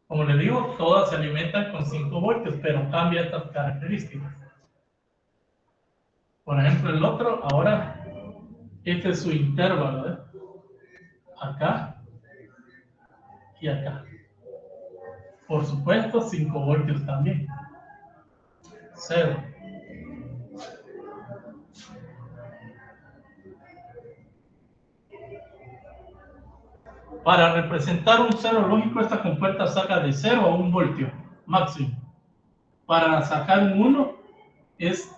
Speaker 2: Como les digo, todas se alimentan con 5 voltios, pero cambia estas características. Por ejemplo, el otro, ahora, este es su intervalo, ¿eh? Acá y acá. Por supuesto, 5 voltios también. 0. Para representar un cero lógico, esta compuerta saca de 0 a 1 voltio máximo. Para sacar un 1 es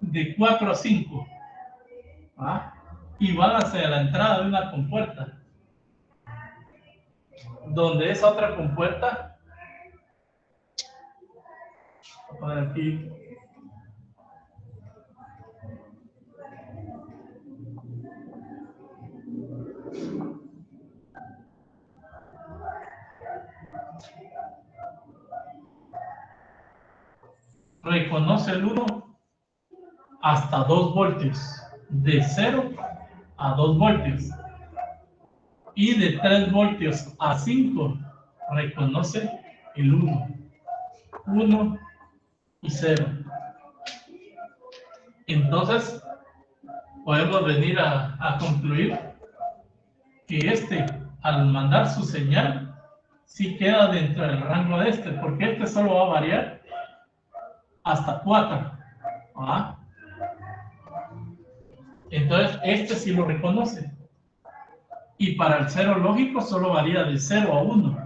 Speaker 2: de 4 a 5. ¿Ah? Y van hacia la entrada de una compuerta. Donde esa otra compuerta, voy a poner aquí, reconoce el 1 hasta 2 voltios, de 0 a 2 voltios, y de 3 voltios a 5 reconoce el 1, 1 y 0. Entonces podemos venir a concluir que al mandar su señal sí queda dentro del rango de este, porque este solo va a variar hasta 4. ¿Ah? Entonces, este sí lo reconoce. Y para el cero lógico solo varía de 0 a 1.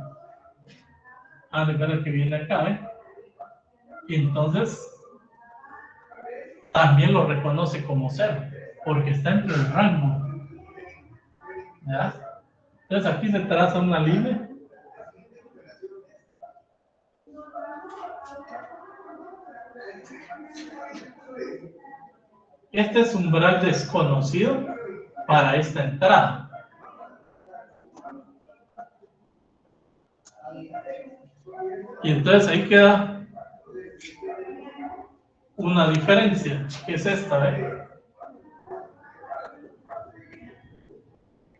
Speaker 2: Ah, recuerda que viene acá, ¿eh? Y entonces, también lo reconoce como 0, porque está entre el rango. ¿Ya? Entonces, aquí se traza una línea. Este es umbral desconocido para esta entrada. Y entonces ahí queda una diferencia, que es esta, ¿eh?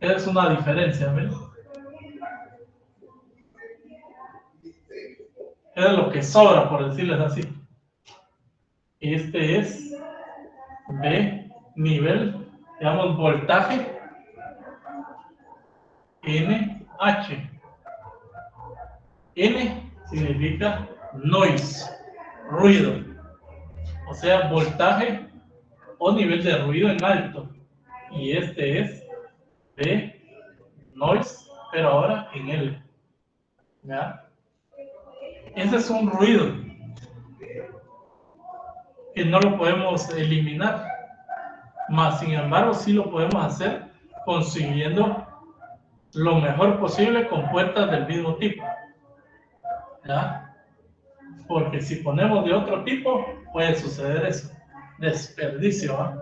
Speaker 2: Es una diferencia, ¿ves? Es lo que sobra, por decirles así. Este es B, nivel, digamos, voltaje, NH. N significa noise, ruido. O sea, voltaje o nivel de ruido en alto. Y este es B, noise, pero ahora en L. ¿Ya? Ese es un ruido que no lo podemos eliminar, mas sin embargo sí lo podemos hacer consiguiendo lo mejor posible con puertas del mismo tipo. ¿Ya? Porque si ponemos de otro tipo puede suceder eso, desperdicio. ¿Ah?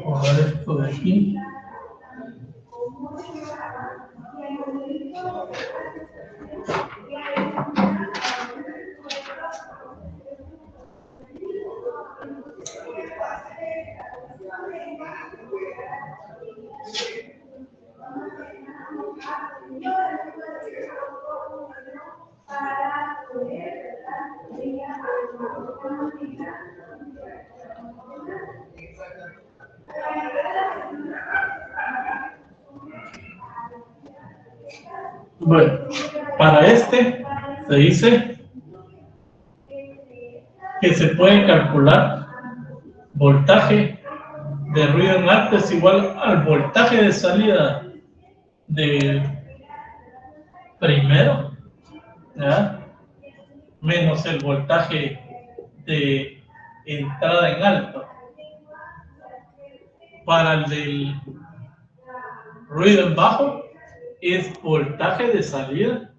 Speaker 2: Borrar esto de aquí. Bueno, para este se dice que se puede calcular voltaje de ruido en alto es igual al voltaje de salida de primero, ¿ya? Menos el voltaje de entrada en alto. Para el del ruido en bajo es voltaje de salida.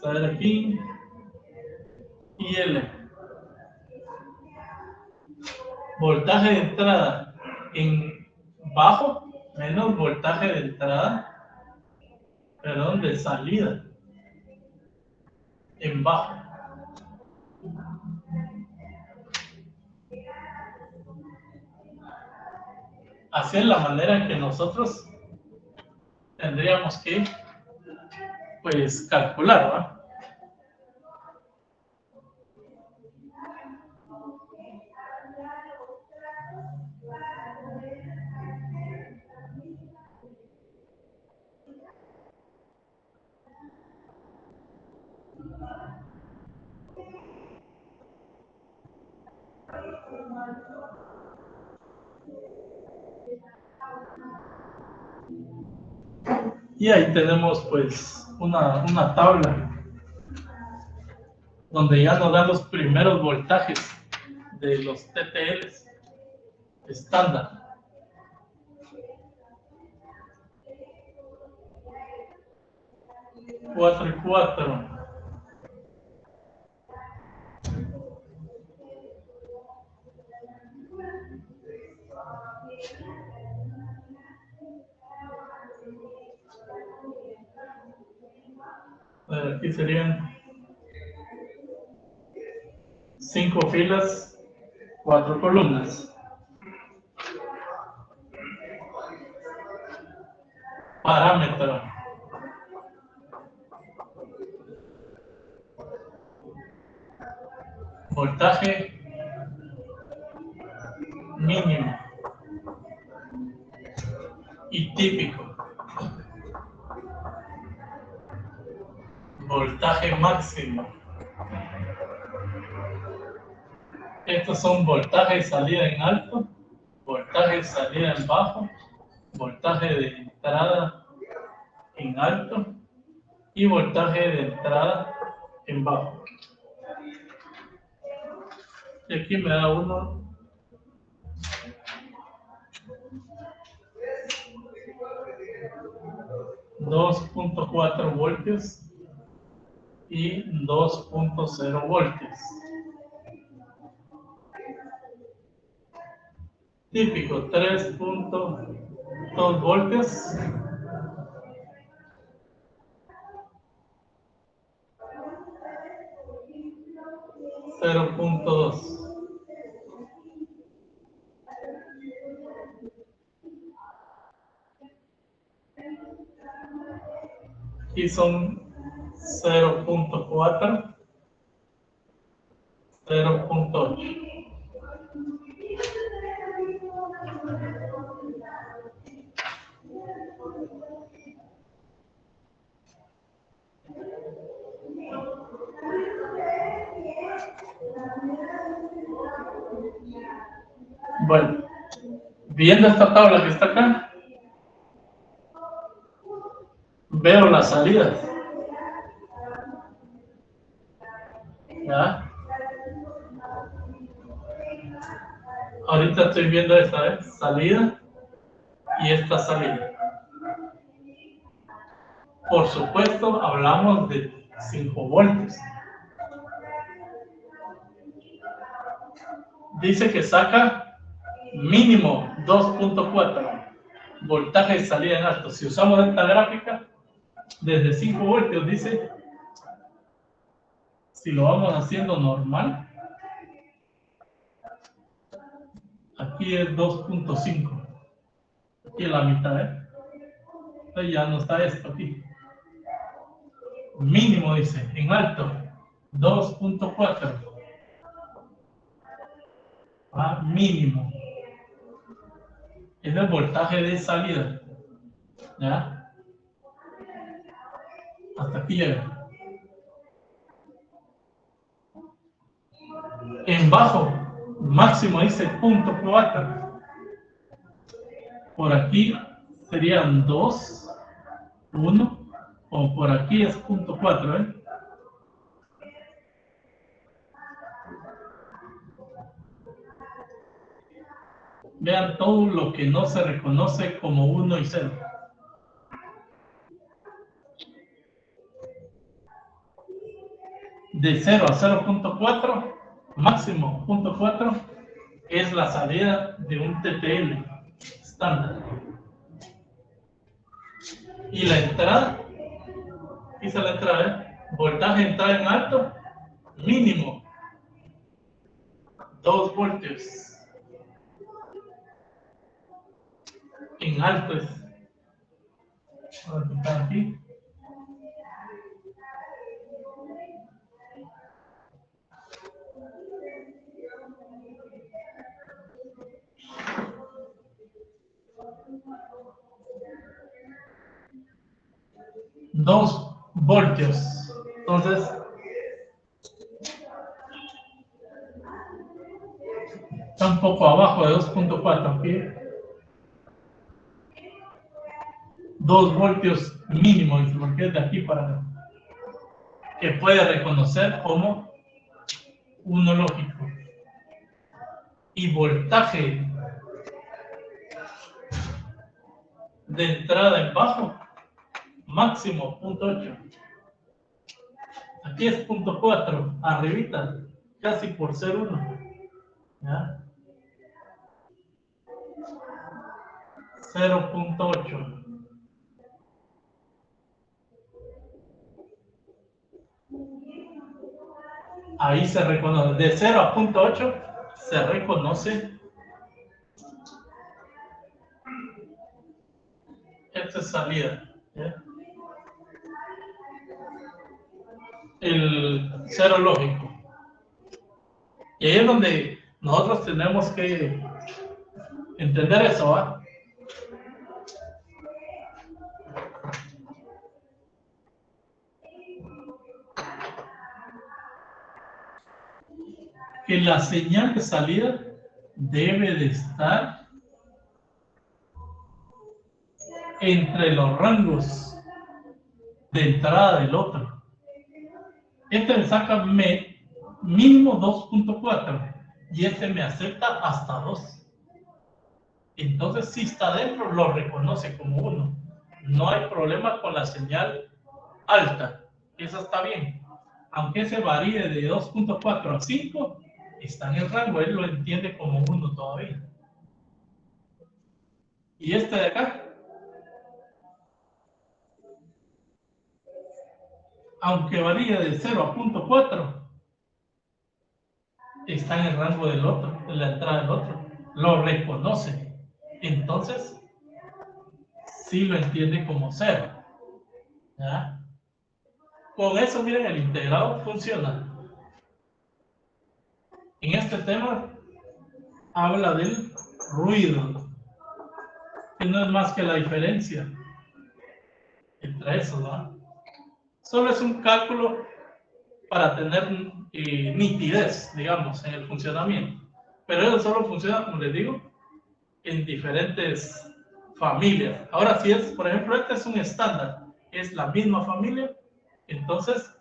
Speaker 2: A ver aquí. Y L. Voltaje de entrada en bajo menos voltaje de entrada, perdón, de salida en bajo. Así es la manera en que nosotros tendríamos que, pues, calcular, ¿verdad? Y ahí tenemos pues una tabla donde ya nos dan los primeros voltajes de los TTLs estándar. Cuatro y 4. Aquí serían 5 filas, 4 columnas. Parámetro. Voltaje mínimo y típico. Voltaje máximo. Estos son voltaje de salida en alto, voltaje de salida en bajo, voltaje de entrada en alto y voltaje de entrada en bajo. Y aquí me da uno 2.4 voltios y 2.0 voltios. Típico 3.2 voltios. .2. Aquí son 0.4, 0.8. Bueno, viendo esta tabla que está acá, veo las salidas. ¿Ya? Ahorita estoy viendo esta salida y esta salida. Por supuesto, hablamos de 5 voltios. Dice que saca mínimo 2.4 voltaje de salida en alto. Si usamos esta gráfica, desde 5 voltios dice, si lo vamos haciendo normal, aquí es 2.5. Aquí es la mitad, Entonces ya no está esto aquí. Mínimo dice, en alto, 2.4. Mínimo. Es el voltaje de salida. ¿Ya? Hasta aquí llega. En bajo, máximo dice 0.4. Por aquí serían 2, 1, o por aquí es 0.4, Vean todo lo que no se reconoce como 1 y 0. De 0 a 0.4, máximo 0.4, es la salida de un TTL estándar. Y la entrada, hice la entrada, voltaje de entrada en alto, mínimo 2 voltios. En alto es. Vamos a quitar aquí. Dos voltios. Entonces, está un poco abajo de 2.4 aquí. 2 voltios mínimo, porque es de aquí para acá. Que puede reconocer como 1 lógico. Y voltaje de entrada en bajo, máximo 0.8. Aquí es 0.4, arribita, casi por ser 1. ¿Ya? 0.8. ahí se reconoce, de 0 a 0.8 se reconoce. Esta es salida, ¿ya? El cero lógico. Y ahí es donde nosotros tenemos que entender eso, ¿va? Que la señal de salida debe de estar entre los rangos de entrada del otro. Este me saca mínimo 2.4 y este me acepta hasta 2. Entonces, si está dentro, lo reconoce como 1. No hay problema con la señal alta. Esa está bien. Aunque se varíe de 2.4 a 5, está en el rango. Él lo entiende como 1 todavía. Y este de acá, aunque varíe de 0 a 0.4, está en el rango del otro, en la entrada del otro. Lo reconoce. Entonces, sí lo entiende como 0. ¿Ya? Con eso, miren, el integrado funciona. En este tema habla del ruido, que no es más que la diferencia entre esos, ¿no? Solo es un cálculo para tener nitidez, digamos, en el funcionamiento. Pero eso solo funciona, como les digo, en diferentes familias. Ahora, si es, por ejemplo, este es un estándar, es la misma familia, entonces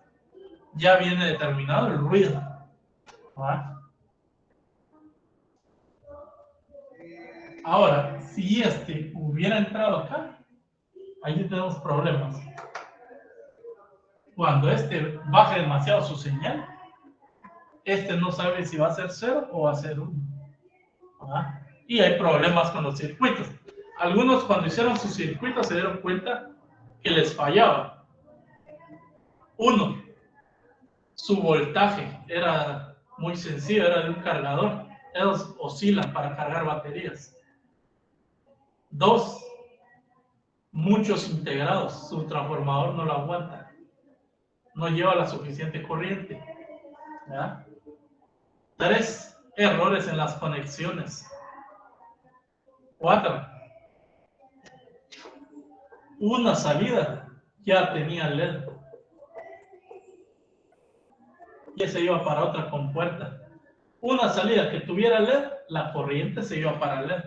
Speaker 2: ya viene determinado el ruido, ¿va? Ahora, si este hubiera entrado acá, ahí tenemos problemas. Cuando este baje demasiado su señal, este no sabe si va a ser 0 o va a ser 1. ¿Ah? Y hay problemas con los circuitos. Algunos, cuando hicieron sus circuitos, se dieron cuenta que les fallaba. Uno, su voltaje era muy sencillo, era de un cargador. Ellos oscilan para cargar baterías. 2, muchos integrados, su transformador no lo aguanta, no lleva la suficiente corriente. ¿Ya? 3, errores en las conexiones. 4, una salida ya tenía LED y se iba para otra compuerta. Una salida que tuviera LED, la corriente se iba para LED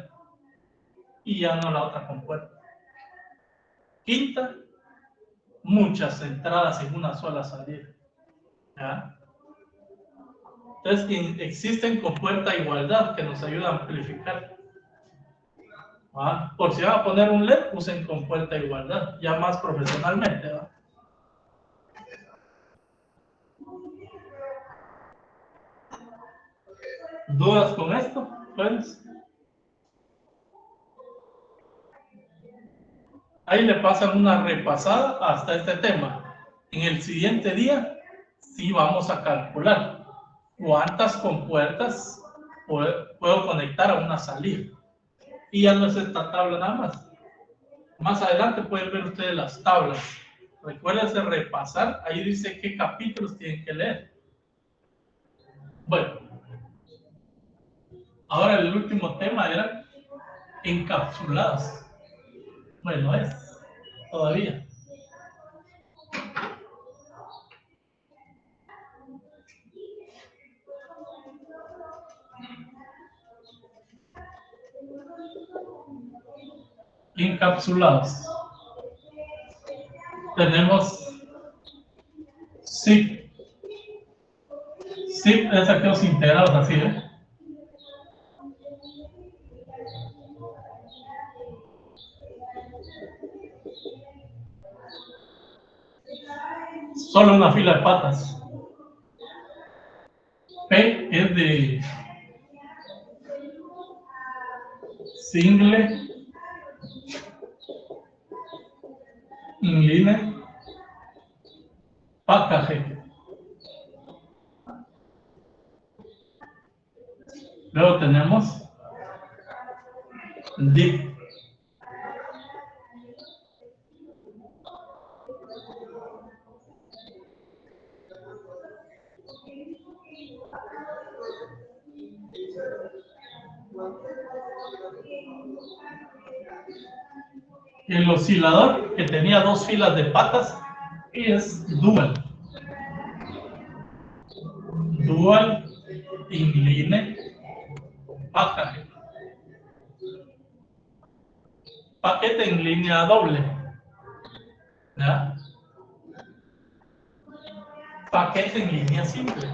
Speaker 2: y ya no la otra compuerta. 5, muchas entradas en una sola salida. ¿Ya? Entonces, existen compuerta igualdad que nos ayuda a amplificar. ¿Va? Por si van a poner un LED, usen compuerta igualdad, ya más profesionalmente. ¿Va? ¿Dudas con esto? Pues, ahí le pasan una repasada hasta este tema. En el siguiente día, sí vamos a calcular cuántas compuertas puedo conectar a una salida. Y ya no es esta tabla nada más. Más adelante pueden ver ustedes las tablas. Recuérdense repasar, ahí dice qué capítulos tienen que leer. Bueno, ahora el último tema era encapsulados. Bueno, es todavía. Encapsulados. Tenemos zip. Zip es aquellos integrados así, ¿eh? Solo una fila de patas. P es de single, inline, package. tenemos deep. El oscilador que tenía 2 filas de patas es dual. Dual inline package. Paquete en línea doble. ¿Ya? Paquete en línea simple.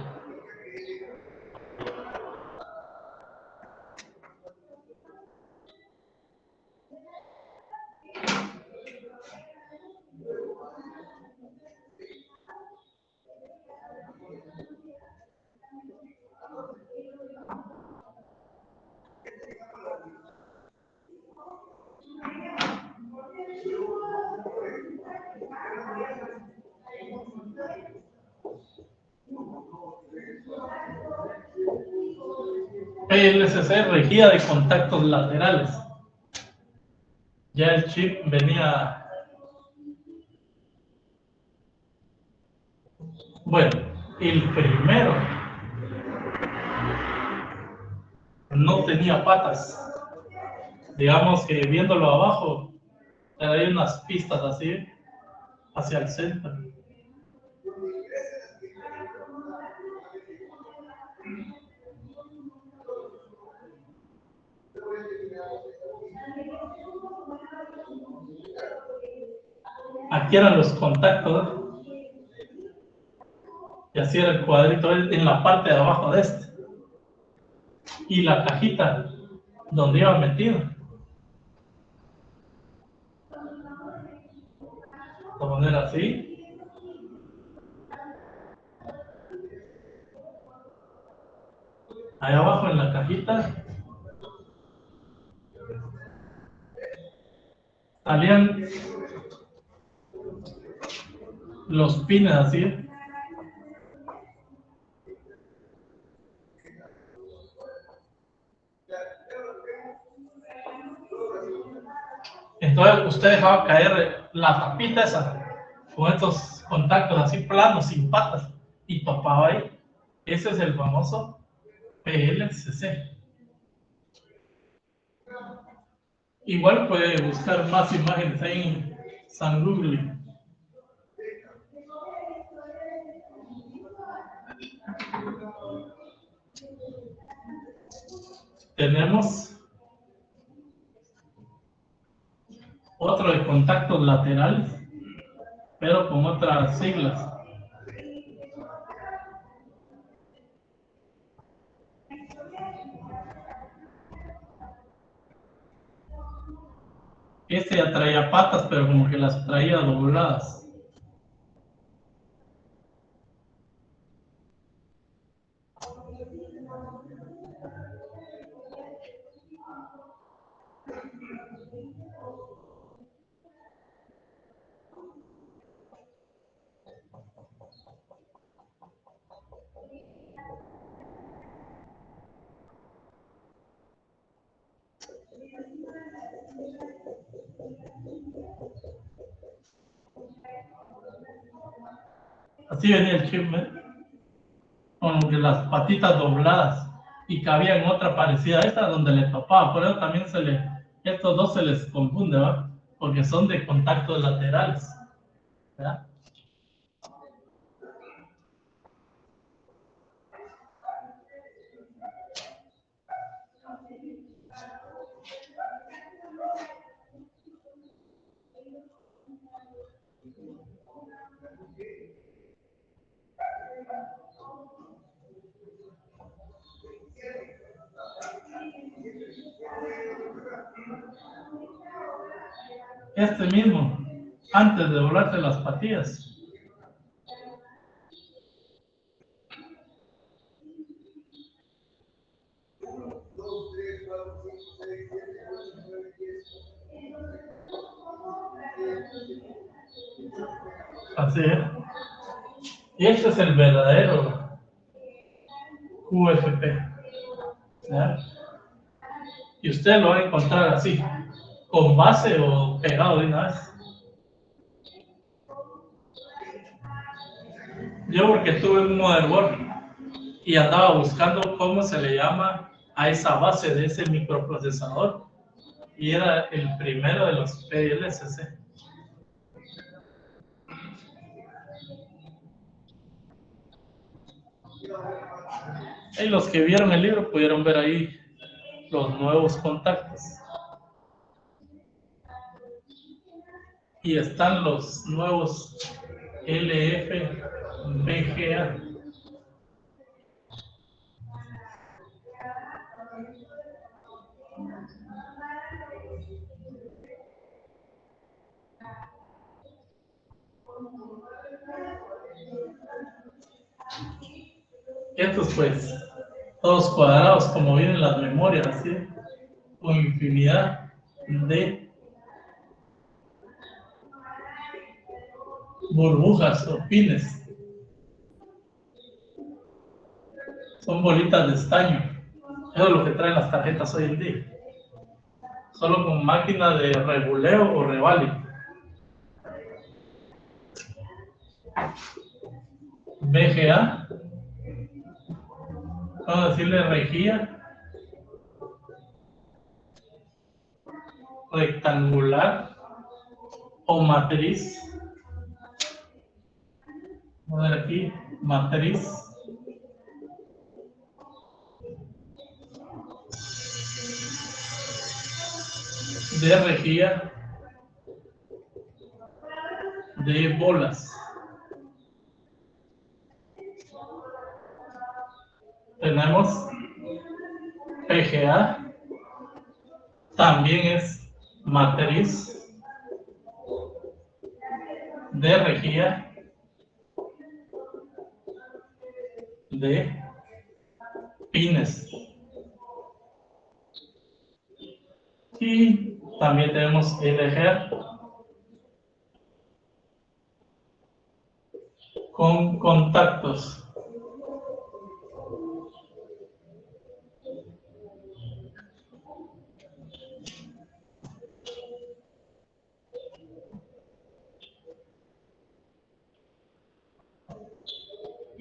Speaker 2: PLCC regía de contactos laterales. Ya el chip venía. Bueno, el primero no tenía patas. Digamos que viéndolo abajo, hay unas pistas así hacia el centro. Aquí eran los contactos, y así era el cuadrito en la parte de abajo de este, y la cajita donde iba metido. De poner así. Ahí abajo en la cajita salían los pines así. Entonces usted dejaba caer la tapita esa con estos contactos así planos, sin patas, y topaba ahí. Ese es el famoso PLCC. Igual puede buscar más imágenes ahí en San Google. Tenemos otro de contactos laterales, pero con otras siglas. Este ya traía patas, pero como que las traía dobladas. Así venía el chip, ¿eh? Con que las patitas dobladas, y cabía en otra parecida a esta donde le topaba. Por eso también estos dos se les confunde, ¿va? Porque son de contactos laterales, ¿verdad? Este mismo, antes de doblarse las patillas. Así es. Y este es el verdadero UFP, ¿ya? Y ustedes lo van a encontrar así, con base o pegado de una vez. Yo porque tuve un motherboard y andaba buscando cómo se le llama a esa base de ese microprocesador y era el primero de los PLSC. Y los que vieron el libro pudieron ver ahí los nuevos contactos. Y están los nuevos LFBGA. Estos pues, todos cuadrados como vienen las memorias, ¿sí? Con infinidad de burbujas o pines. Son bolitas de estaño. Eso es lo que traen las tarjetas hoy en día. Solo con máquina de rebuleo o revali. BGA. Vamos a decirle rejilla. Rectangular o matriz. Vamos a ver aquí, matriz. De rejilla. De bolas. Tenemos PGA. También es matriz. De rejilla. De pines. Y también tenemos LGA con contactos.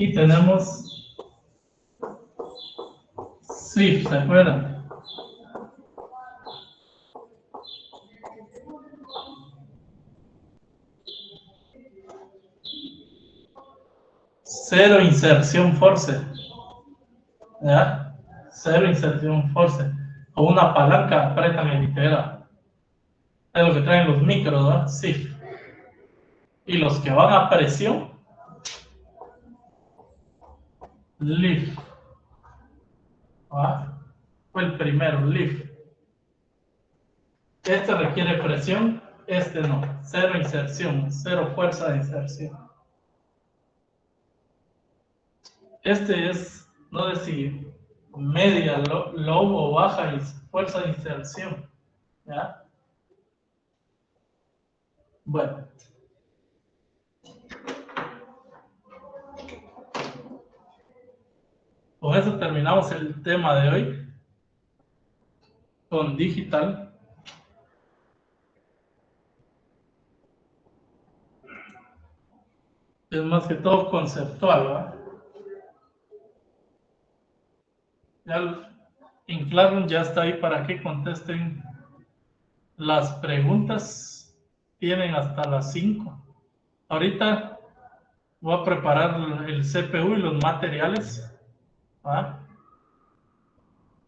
Speaker 2: Y tenemos SWIFT, ¿se acuerdan? Cero inserción force. ¿Ya? Cero inserción force. Con una palanca apretan el integrado. Es lo que traen los micros, ¿no? SWIFT. Y los que van a presión, LIF. ¿Ah? Fue el primero, LIF. Este requiere presión, este no. Cero inserción, cero fuerza de inserción. Este es, no sé si media, low o baja fuerza de inserción. ¿Ya? Bueno. Con eso terminamos el tema de hoy. Con digital. Es más que todo conceptual, ¿verdad? Ya Inclarun ya está ahí para que contesten las preguntas. Tienen hasta las 5. Ahorita voy a preparar el CPU y los materiales, ¿va?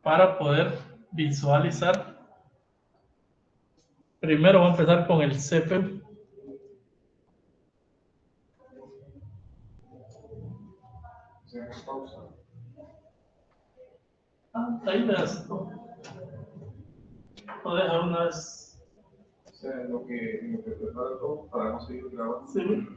Speaker 2: Para poder visualizar. Primero voy a empezar con el CPU. Ahí le das. Lo deja una vez.
Speaker 5: O sea, lo que prepara todo para no seguir grabando.
Speaker 2: Sí.